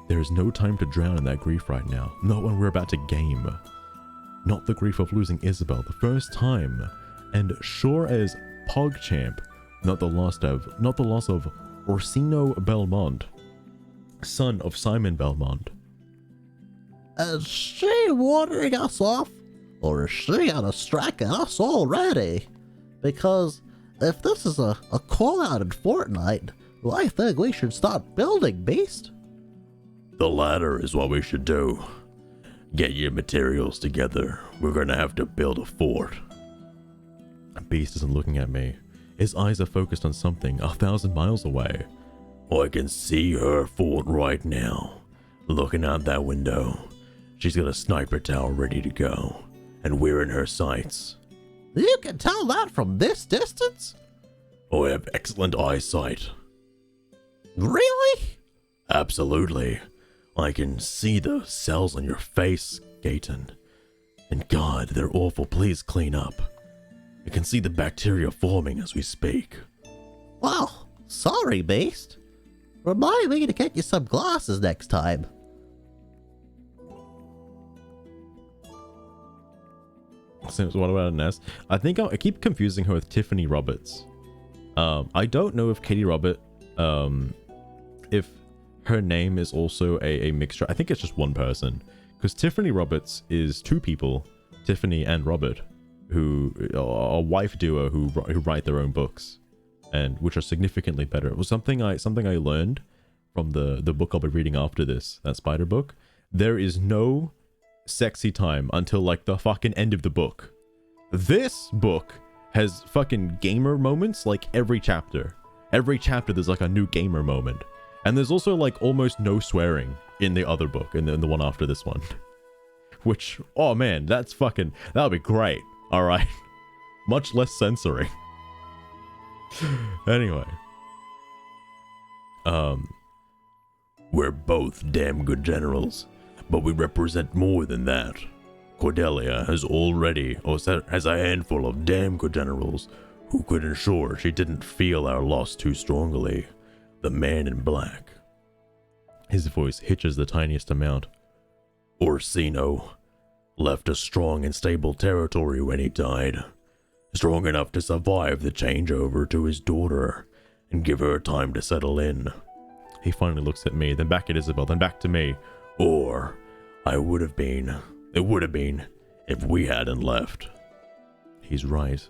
There is no time to drown in that grief right now, not when we're about to game. Not the grief of losing Isabell the first time, and sure as PogChamp, not the loss of Orsino Belmont, son of Simon Belmont. Is she wandering us off? Or is she on a strike at us already? Because if this is a call out in Fortnite, I think we should start building, Beast. The latter is what we should do. Get your materials together. We're gonna have to build a fort. Beast isn't looking at me. His eyes are focused on something 1,000 miles away. I can see her fort right now. Looking out that window. She's got a sniper tower ready to go. And we're in her sights. You can tell that from this distance? I have excellent eyesight. Really? Absolutely. I can see the cells on your face, Gaeton. And God, they're awful. Please clean up. I can see the bacteria forming as we speak. Well, sorry, Beast. Remind me to get you some glasses next time. So what about Ness? I think I keep confusing her with Tiffany Roberts. I don't know if Katee Robert, if her name is also a mixture. I think it's just one person, because Tiffany Roberts is two people, Tiffany and Robert, who are a wife duo who write their own books, and which are significantly better. It was something I learned from the book I'll be reading after this, that spider book. There is no sexy time until like the fucking end of the book. This book has fucking gamer moments like every chapter. Every chapter there's like a new gamer moment. And there's also like almost no swearing in the other book, in the one after this one. Which, oh man, that'll be great. Alright. Much less censoring. Anyway. We're both damn good generals, but we represent more than that. Cordelia has a handful of damn good generals who could ensure she didn't feel our loss too strongly. The man in black. His voice hitches the tiniest amount. Orsino left a strong and stable territory when he died. Strong enough to survive the changeover to his daughter and give her time to settle in. He finally looks at me, then back at Isabell, then back to me. Or it would have been if we hadn't left. He's right.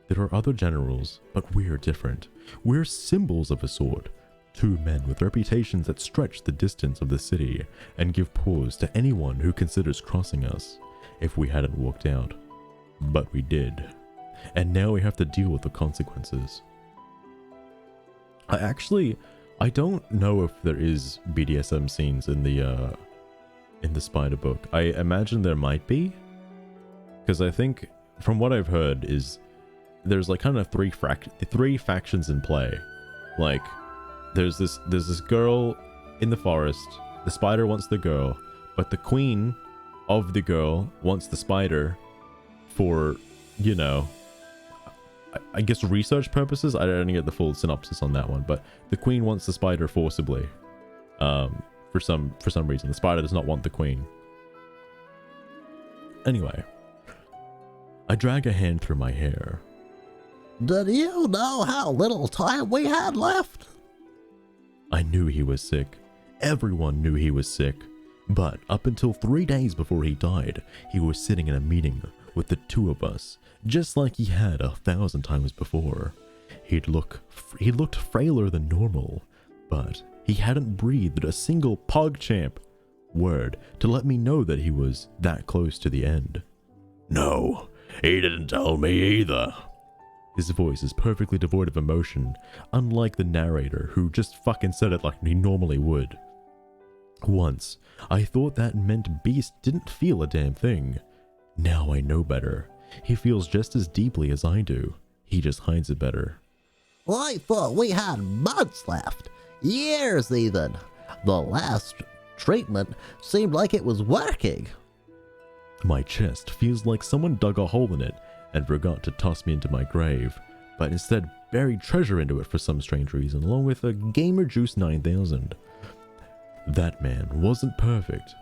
There are other generals, but we're different. We're symbols of a sort. Two men with reputations that stretch the distance of the city and give pause to anyone who considers crossing us if we hadn't walked out. But we did. And now we have to deal with the consequences. I don't know if there is BDSM scenes in the spider book. I imagine there might be, because I think from what I've heard is there's like kind of three factions in play. Like there's this girl in the forest. The spider wants the girl, but the queen of the girl wants the spider for, you know, I guess research purposes. I don't get the full synopsis on that one, but the queen wants the spider forcibly. For some reason, the spider does not want the queen. Anyway, I drag a hand through my hair. Did you know how little time we had left? I knew he was sick. Everyone knew he was sick. But up until 3 days before he died, he was sitting in a meeting with the two of us, just like he had 1,000 times before. He looked frailer than normal, but he hadn't breathed a single PogChamp word to let me know that he was that close to the end. No, he didn't tell me either. His voice is perfectly devoid of emotion, unlike the narrator who just fucking said it like he normally would. Once, I thought that meant Beast didn't feel a damn thing. Now I know better. He feels just as deeply as I do. He just hides it better. I thought we had months left. Years even. The last treatment seemed like it was working. My chest feels like someone dug a hole in it and forgot to toss me into my grave, but instead buried treasure into it for some strange reason, along with a Gamer Juice 9000. That man wasn't perfect,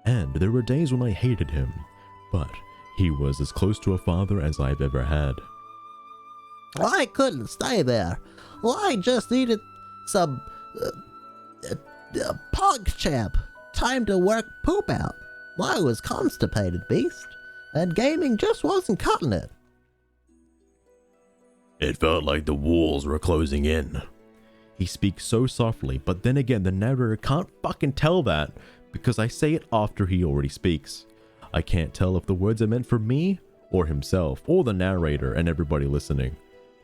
and there were days when I hated him, but he was as close to a father as I've ever had. I couldn't stay there. I just needed some PogChamp. Time to work poop out. I was constipated, Beast, and gaming just wasn't cutting it. It felt like the walls were closing in. He speaks so softly, but then again, the narrator can't fucking tell that because I say it after he already speaks. I can't tell if the words are meant for me or himself or the narrator and everybody listening.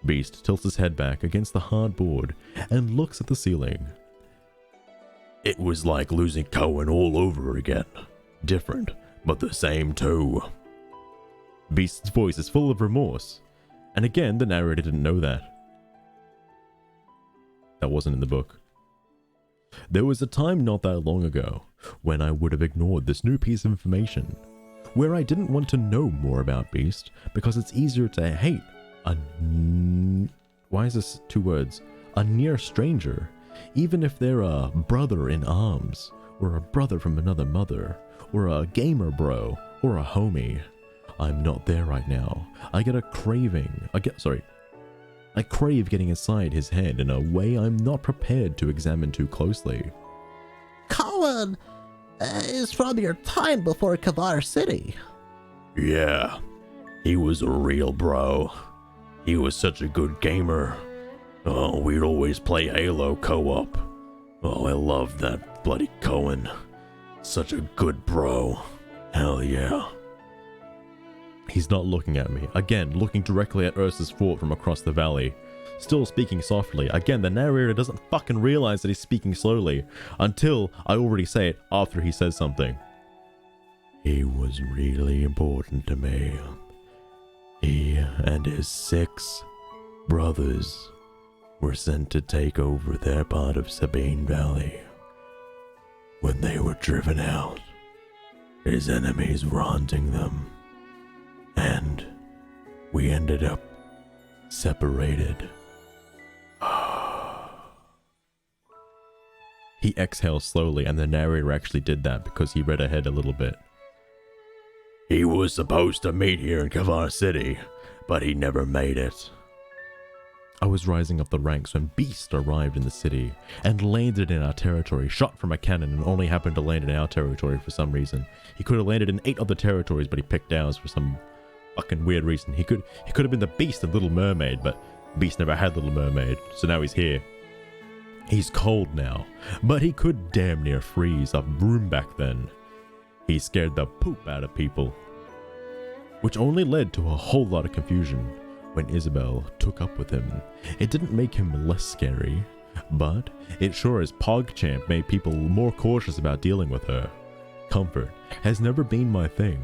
Beast tilts his head back against the hard board and looks at the ceiling. It was like losing Cohen all over again. Different, but the same too. Beast's voice is full of remorse. And again, the narrator didn't know that. That wasn't in the book. There was a time not that long ago when I would have ignored this new piece of information, where I didn't want to know more about Beast because it's easier to hate why is this 2 words? A near stranger, even if they're a brother in arms, or a brother from another mother, or a gamer bro, or a homie. I'm not there right now. I get a craving. I crave getting inside his head in a way I'm not prepared to examine too closely. Colin is from your time before Kavar City. Yeah, he was a real bro. He was such a good gamer. Oh, we'd always play Halo co-op. Oh, I loved that bloody Cohen. Such a good bro. Hell yeah. He's not looking at me. Again, looking directly at Ursa's fort from across the valley. Still speaking softly. Again, the narrator doesn't fucking realize that he's speaking slowly until I already say it after he says something. He was really important to me. He and his 6 brothers were sent to take over their part of Sabine Valley. When they were driven out, his enemies were hunting them, and we ended up separated. He exhales slowly, and the narrator actually did that because he read ahead a little bit. He was supposed to meet here in Kavar City, but he never made it. I was rising up the ranks when Beast arrived in the city and landed in our territory, shot from a cannon, and only happened to land in our territory for some reason. He could have landed in 8 other territories, but he picked ours for some fucking weird reason. He could have been the Beast of Little Mermaid, but Beast never had Little Mermaid, so now he's here. He's cold now, but he could damn near freeze a room back then. He scared the poop out of people, which only led to a whole lot of confusion when Isabell took up with him. It didn't make him less scary, but it sure as PogChamp made people more cautious about dealing with her. Comfort has never been my thing,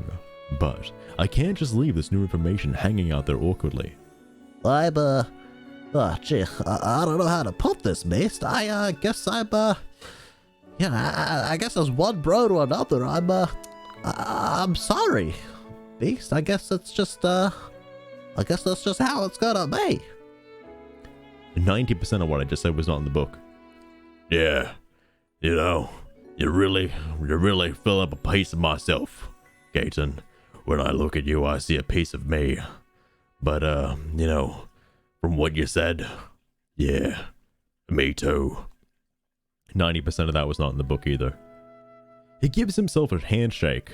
but I can't just leave this new information hanging out there awkwardly. I don't know how to put this, Beast. I guess as one bro to another, I'm sorry, Beast. I guess that's just how it's gonna be. 90% of what I just said was not in the book. Yeah, you know, you really fill up a piece of myself, Gaeton. When I look at you, I see a piece of me. But, you know, from what you said, yeah, me too. 90% of that was not in the book either. He gives himself a handshake.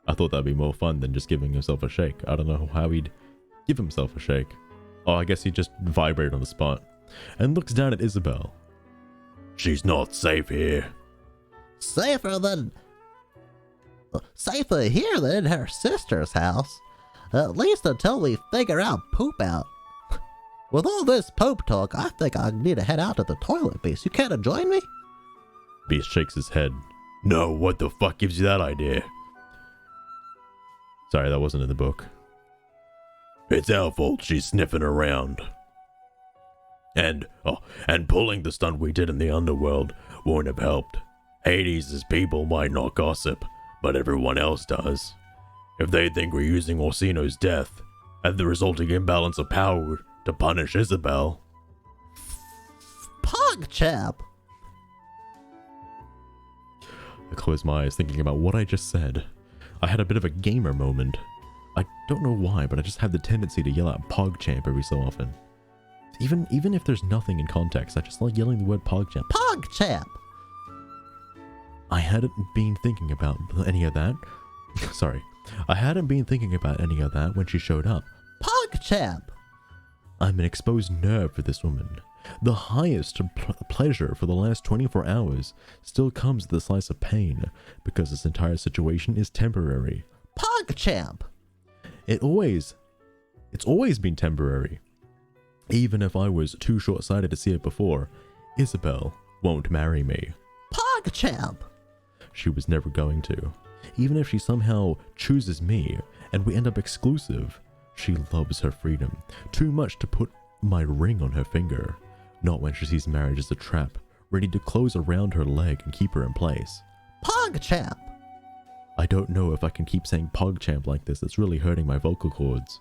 I thought that'd be more fun than just giving himself a shake. I don't know how he'd give himself a shake. Oh, I guess he'd just vibrate on the spot. And looks down at Isabell. She's not safe here. Safer here than in her sister's house. At least until we figure out poop out. With all this poop talk, I think I need to head out to the toilet, Beast. You care to join me? Beast shakes his head. No, what the fuck gives you that idea? Sorry, that wasn't in the book. It's our fault she's sniffing around. And pulling the stunt we did in the underworld won't have helped. Hades' people might not gossip, but everyone else does. If they think we're using Orsino's death and the resulting imbalance of power to punish Isabell. PogChamp! I closed my eyes thinking about what I just said. I had a bit of a gamer moment. I don't know why, but I just have the tendency to yell out PogChamp every so often. Even if there's nothing in context, I just like yelling the word PogChamp. PogChamp! I hadn't been thinking about any of that. Sorry. I hadn't been thinking about any of that when she showed up. PogChamp! I'm an exposed nerve for this woman, The highest pleasure for the last 24 hours still comes with a slice of pain, because this entire situation is temporary. PogChamp! It's always been temporary. Even if I was too short-sighted to see it before, Isabell won't marry me. PogChamp! She was never going to. Even if she somehow chooses me and we end up exclusive, she loves her freedom too much to put my ring on her finger. Not when she sees marriage as a trap, ready to close around her leg and keep her in place. PogChamp! I don't know if I can keep saying PogChamp like this. It's really hurting my vocal cords.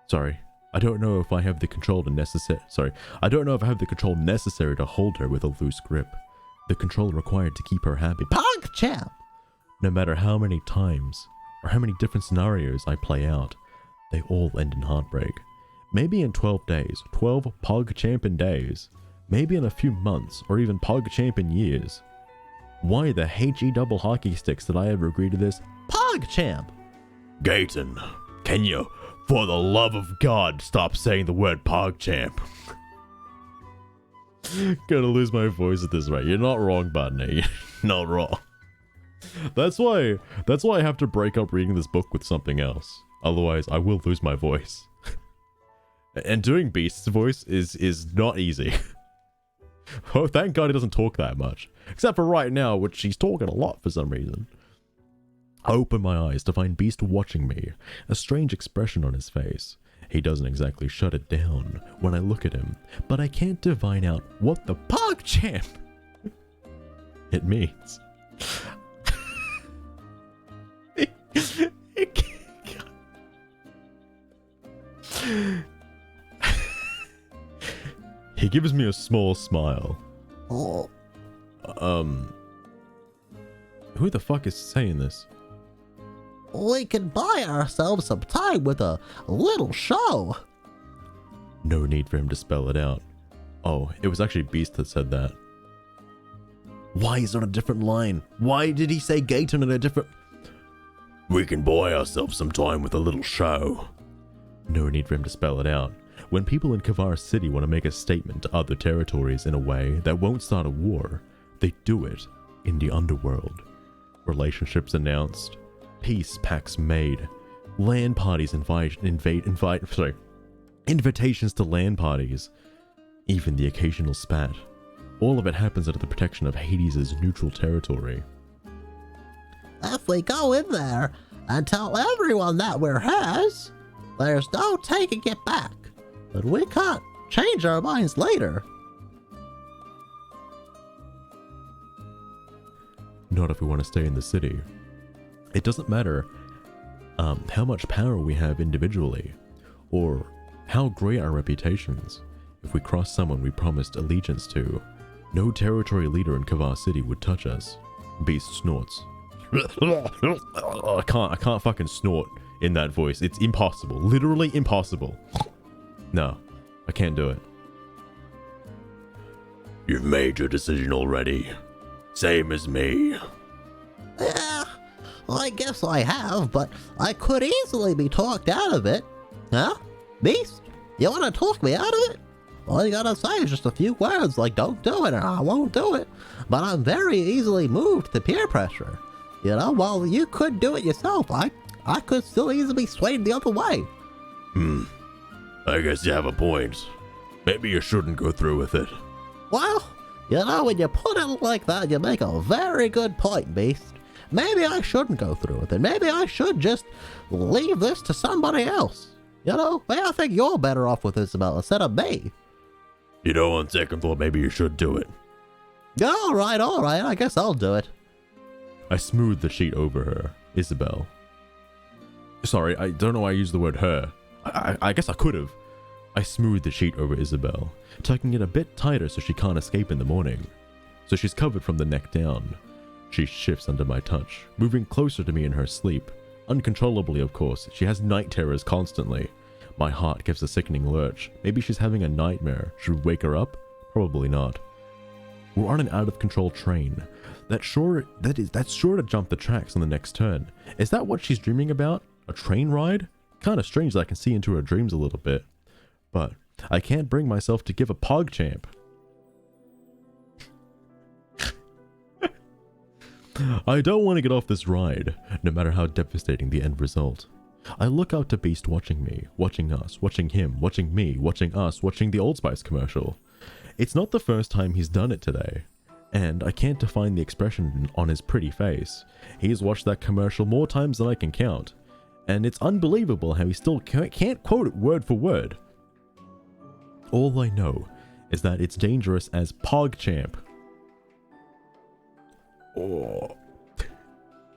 Sorry. I don't know if I have the control I don't know if I have the control necessary to hold her with a loose grip. The control required to keep her happy. PogChamp! No matter how many times or how many different scenarios I play out, they all end in heartbreak. Maybe in 12 days, 12 PogChampin' days, maybe in a few months, or even PogChampin' years. Why the HE double hockey sticks did I ever agree to this? PogChamp! Gaeton, can you, for the love of God, stop saying the word PogChamp? Gonna lose my voice at this rate. You're not wrong, Barney. You're not wrong. That's why I have to break up reading this book with something else. Otherwise, I will lose my voice. And doing Beast's voice is not easy. Oh, thank God he doesn't talk that much. Except for right now, which he's talking a lot for some reason. I open my eyes to find Beast watching me, a strange expression on his face. He doesn't exactly shut it down when I look at him, but I can't divine out what the PogChamp it means. He gives me a small smile. Oh. Who the fuck is saying this? We can buy ourselves some time with a little show. No need for him to spell it out. Oh, it was actually Beast that said that. Why is it on a different line? Why did he say Gaeton in a different... We can buy ourselves some time with a little show. No need for him to spell it out. When people in Kavar City want to make a statement to other territories in a way that won't start a war, they do it in the underworld. Relationships announced, peace pacts made, land parties invitations to land parties, even the occasional spat. All of it happens under the protection of Hades' neutral territory. If we go in there and tell everyone that we're his, there's no taking it back. But we can't change our minds later. Not if we want to stay in the city. It doesn't matter how much power we have individually, or how great our reputations. If we cross someone we promised allegiance to, no territory leader in Kavar City would touch us. Beast snorts. I can't fucking snort in that voice. It's impossible. Literally impossible. No, I can't do it. You've made your decision already. Same as me. Yeah, I guess I have, but I could easily be talked out of it. Huh? Beast? You want to talk me out of it? All you gotta say is just a few words like don't do it or I won't do it. But I'm very easily moved to peer pressure. You know, while you could do it yourself, I could still easily be swayed the other way. I guess you have a point. Maybe you shouldn't go through with it. Well, you know, when you put it like that, you make a very good point, Beast. Maybe I shouldn't go through with it. Maybe I should just leave this to somebody else. You know, maybe I think you're better off with Isabell instead of me. You know, on second thought, maybe you should do it. All right, I guess I'll do it. I smoothed the sheet over her. Isabell. Sorry, I don't know why I used the word her. I guess I could have. I smoothed the sheet over Isabell, tucking it a bit tighter so she can't escape in the morning. So she's covered from the neck down. She shifts under my touch, moving closer to me in her sleep. Uncontrollably, of course. She has night terrors constantly. My heart gives a sickening lurch. Maybe she's having a nightmare. Should we wake her up? Probably not. We're on an out-of-control train. That's sure to jump the tracks on the next turn. Is that what she's dreaming about? A train ride? Kind of strange that I can see into her dreams a little bit. But I can't bring myself to give a PogChamp. I don't want to get off this ride, no matter how devastating the end result. I look out to Beast watching me, watching us, watching him, watching me, watching us, watching the Old Spice commercial. It's not the first time he's done it today, and I can't define the expression on his pretty face. He's watched that commercial more times than I can count, and it's unbelievable how he still can't quote it word for word. All I know is that it's dangerous as PogChamp. Oh.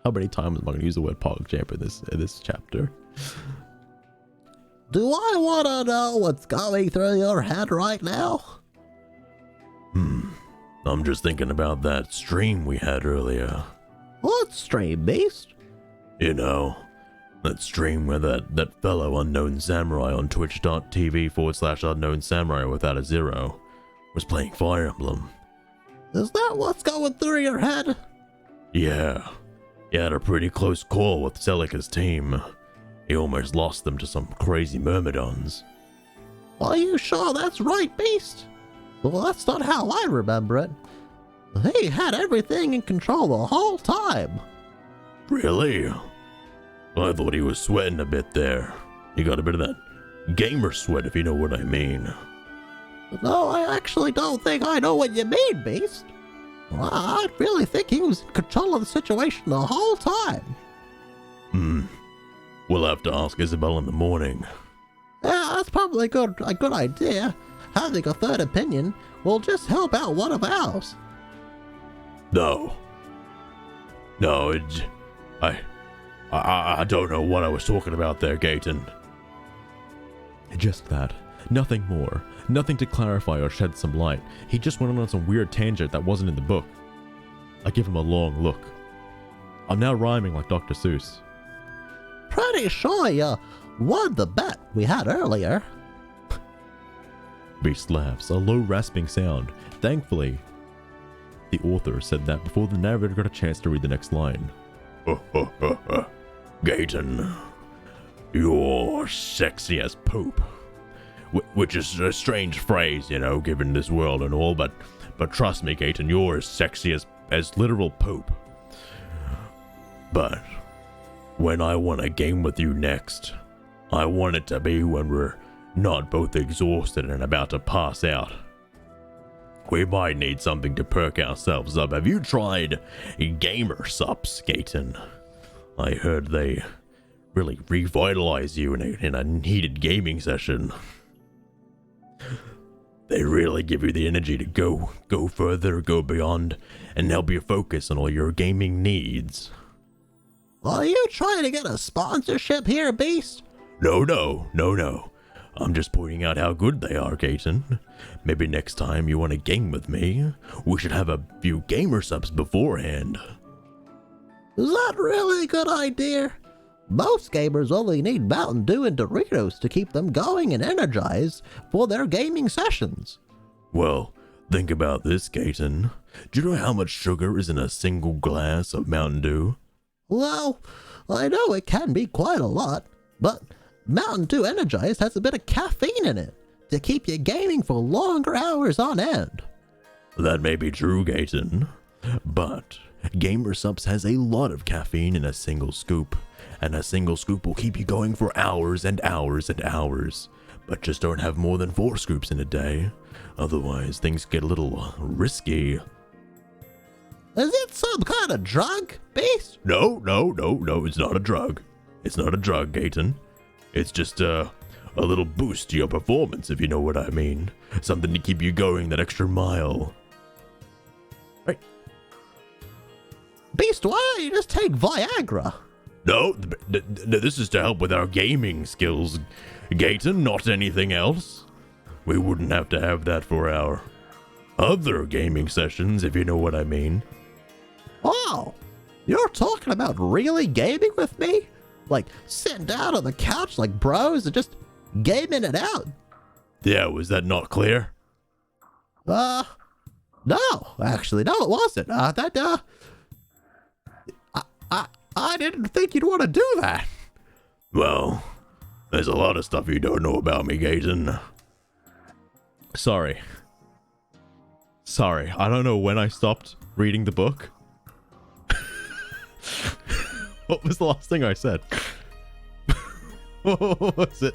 How many times am I going to use the word PogChamp in this chapter? Do I want to know what's going through your head right now? I'm just thinking about that stream we had earlier. What stream, Beast? You know, that stream where that fellow Unknown Samurai on twitch.tv/Unknown Samurai without a zero was playing Fire Emblem. Is that what's going through your head? Yeah, he had a pretty close call with Celica's team. He almost lost them to some crazy Myrmidons. Are you sure that's right, Beast? Well, that's not how I remember it. He had everything in control the whole time. Really? I thought he was sweating a bit there. He got a bit of that gamer sweat, if you know what I mean. No, I actually don't think I know what you mean, Beast. Well, I really think he was in control of the situation the whole time. We'll have to ask Isabell in the morning. Yeah, that's probably a good idea. Having a third opinion will just help out one of ours. No, I don't know what I was talking about there, Gaeton. Just that. Nothing more. Nothing to clarify or shed some light. He just went on some weird tangent that wasn't in the book. I give him a long look. I'm now rhyming like Dr. Seuss. Pretty sure you won the bet we had earlier. Beast laughs, a low rasping sound. Thankfully, the author said that before the narrator got a chance to read the next line. Gaeton, you're sexy as poop. Which is a strange phrase, you know, given this world and all, but trust me, Gaeton, you're as sexy as literal poop. But when I want a game with you next, I want it to be when we're not both exhausted and about to pass out. We might need something to perk ourselves up. Have you tried gamer sups, Gaeton? I heard they really revitalize you in a heated gaming session. They really give you the energy to go further, go beyond, and help you focus on all your gaming needs. Are you trying to get a sponsorship here, Beast? No. I'm just pointing out how good they are, Gaeton. Maybe next time you want to game with me, we should have a few gamer subs beforehand. Is that really a good idea? Most gamers only need Mountain Dew and Doritos to keep them going and energized for their gaming sessions. Well, think about this, Gaeton. Do you know how much sugar is in a single glass of Mountain Dew? Well, I know it can be quite a lot, but Mountain Dew Energized has a bit of caffeine in it to keep you gaming for longer hours on end. That may be true, Gaeton, but Gamer Subs has a lot of caffeine in a single scoop, and a single scoop will keep you going for hours and hours and hours. But just don't have more than 4 scoops in a day, otherwise things get a little risky. Is it some kind of drug, Beast? No, it's not a drug. It's not a drug, Gaeton. It's just a little boost to your performance, if you know what I mean. Something to keep you going that extra mile. Right. Beast, why don't you just take Viagra? No, this is to help with our gaming skills, Gaeton, not anything else. We wouldn't have to have that for our other gaming sessions, if you know what I mean. Oh, you're talking about really gaming with me? Like sitting down on the couch like bros and just gaming it out? Yeah, was that not clear? No, actually, no, it wasn't. I didn't think you'd want to do that. Well, there's a lot of stuff you don't know about me, Gaeton. Sorry. Sorry, I don't know when I stopped reading the book. What was the last thing I said? What was it?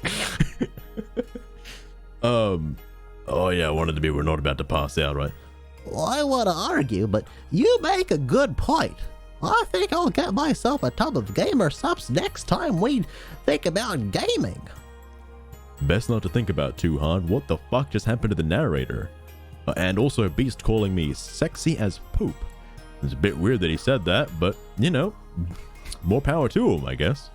Oh yeah, I wanted to be, we're not about to pass out, right? Well, I want to argue, but you make a good point. I think I'll get myself a tub of gamer subs next time we think about gaming. Best not to think about too hard. What the fuck just happened to the narrator? And also Beast calling me sexy as poop. It's a bit weird that he said that, but, you know, more power to him, I guess.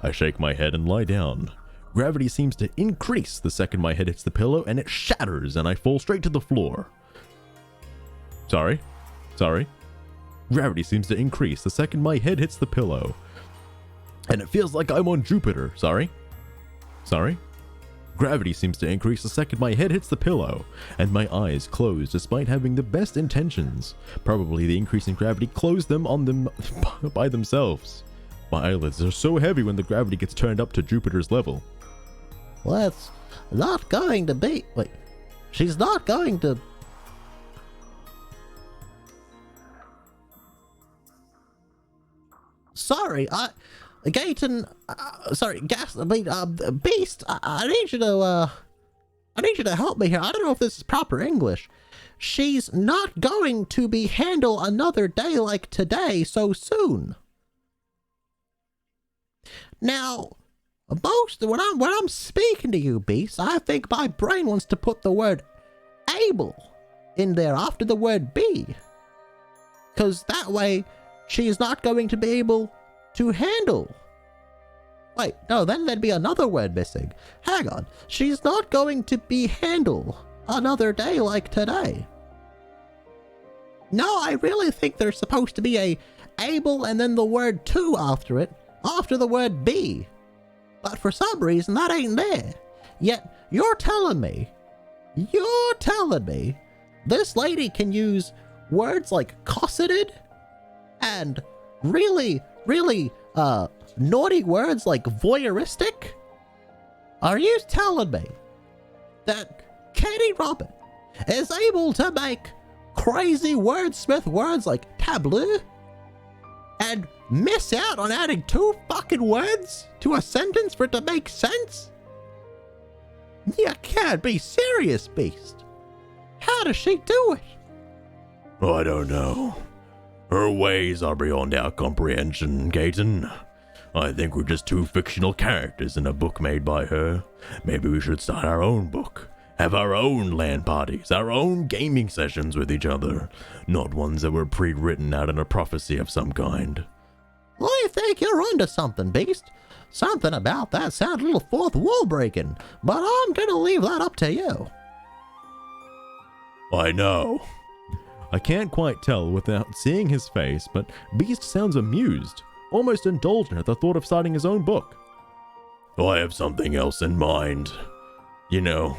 I shake my head and lie down. Gravity seems to increase the second my head hits the pillow, and it shatters and I fall straight to the floor. Sorry. Gravity seems to increase the second my head hits the pillow. And it feels like I'm on Jupiter. Sorry. Gravity seems to increase the second my head hits the pillow, and my eyes close despite having the best intentions. Probably the increase in gravity closed them on them by themselves. My eyelids are so heavy when the gravity gets turned up to Jupiter's level. Well, it's not going to be... Wait. She's not going to... Sorry, Gaeton, Beast, I need you to help me here. I don't know if this is proper English. She's not going to be handle another day like today so soon. Now, when I'm speaking to you, Beast, I think my brain wants to put the word able in there after the word be. Because that way, she's not going to be able to handle. Wait, no, then there'd be another word missing. Hang on. She's not going to be handle another day like today. No, I really think there's supposed to be a able and then the word to after it, after the word be. But for some reason, that ain't there. Yet, you're telling me this lady can use words like cosseted and really naughty words like voyeuristic? Are you telling me that Katee Robert is able to make crazy wordsmith words like tableau and miss out on adding 2 fucking words to a sentence for it to make sense? You can't be serious, Beast. How does she do it? I don't know. Her ways are beyond our comprehension, Gaeton. I think we're just 2 fictional characters in a book made by her. Maybe we should start our own book. Have our own LAN parties, our own gaming sessions with each other. Not ones that were pre-written out in a prophecy of some kind. I think you're onto something, Beast. Something about that sounds a little fourth wall breaking, but I'm gonna leave that up to you. I know. I can't quite tell without seeing his face, but Beast sounds amused, almost indulgent at the thought of starting his own book. I have something else in mind. You know,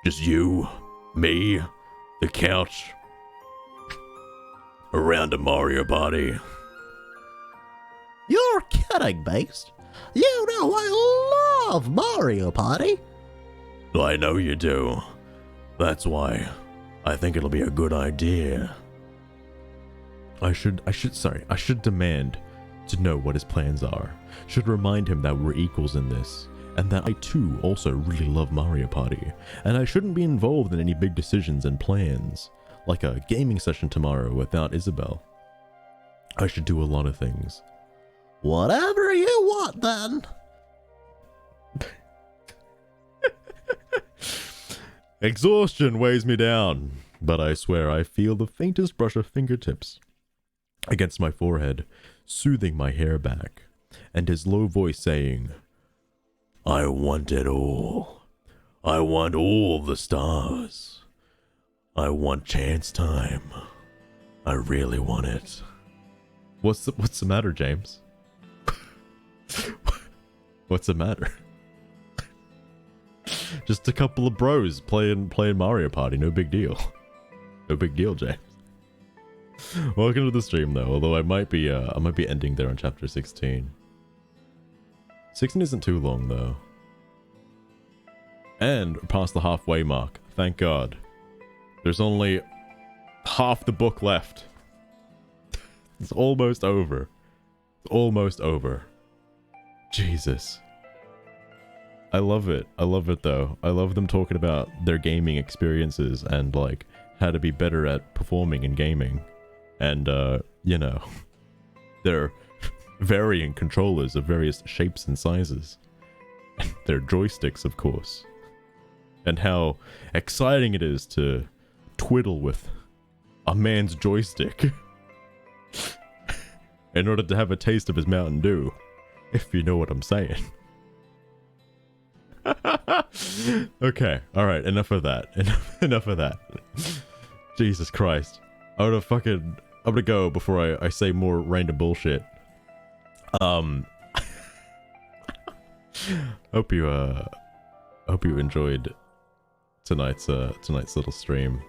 just you, me, the couch, around a Mario Party. You're kidding, Beast. You know I love Mario Party. I know you do. That's why I think it'll be a good idea. I should demand to know what his plans are. Should remind him that we're equals in this, and that I too also really love Mario Party, and I shouldn't be involved in any big decisions and plans, like a gaming session tomorrow without Isabell. I should do a lot of things. Whatever you want, then. Exhaustion weighs me down, but I swear I feel the faintest brush of fingertips against my forehead, soothing my hair back, and his low voice saying, I want it all. I want all the stars. I want chance time. I really want it. What's the matter, James? What's the matter? Just a couple of bros playing Mario Party, no big deal. No big deal, James. Welcome to the stream though, although I might be ending there on chapter 16. 16 isn't too long though. And past the halfway mark. Thank God. There's only half the book left. It's almost over. It's almost over. Jesus. I love it. I love it though. I love them talking about their gaming experiences and like how to be better at performing in gaming. And you know, their varying controllers of various shapes and sizes. Their joysticks, of course. And how exciting it is to twiddle with a man's joystick in order to have a taste of his Mountain Dew, if you know what I'm saying. Okay, alright, enough of that. Enough of that. Jesus Christ. I'm gonna go before I say more random bullshit. Hope you enjoyed tonight's little stream.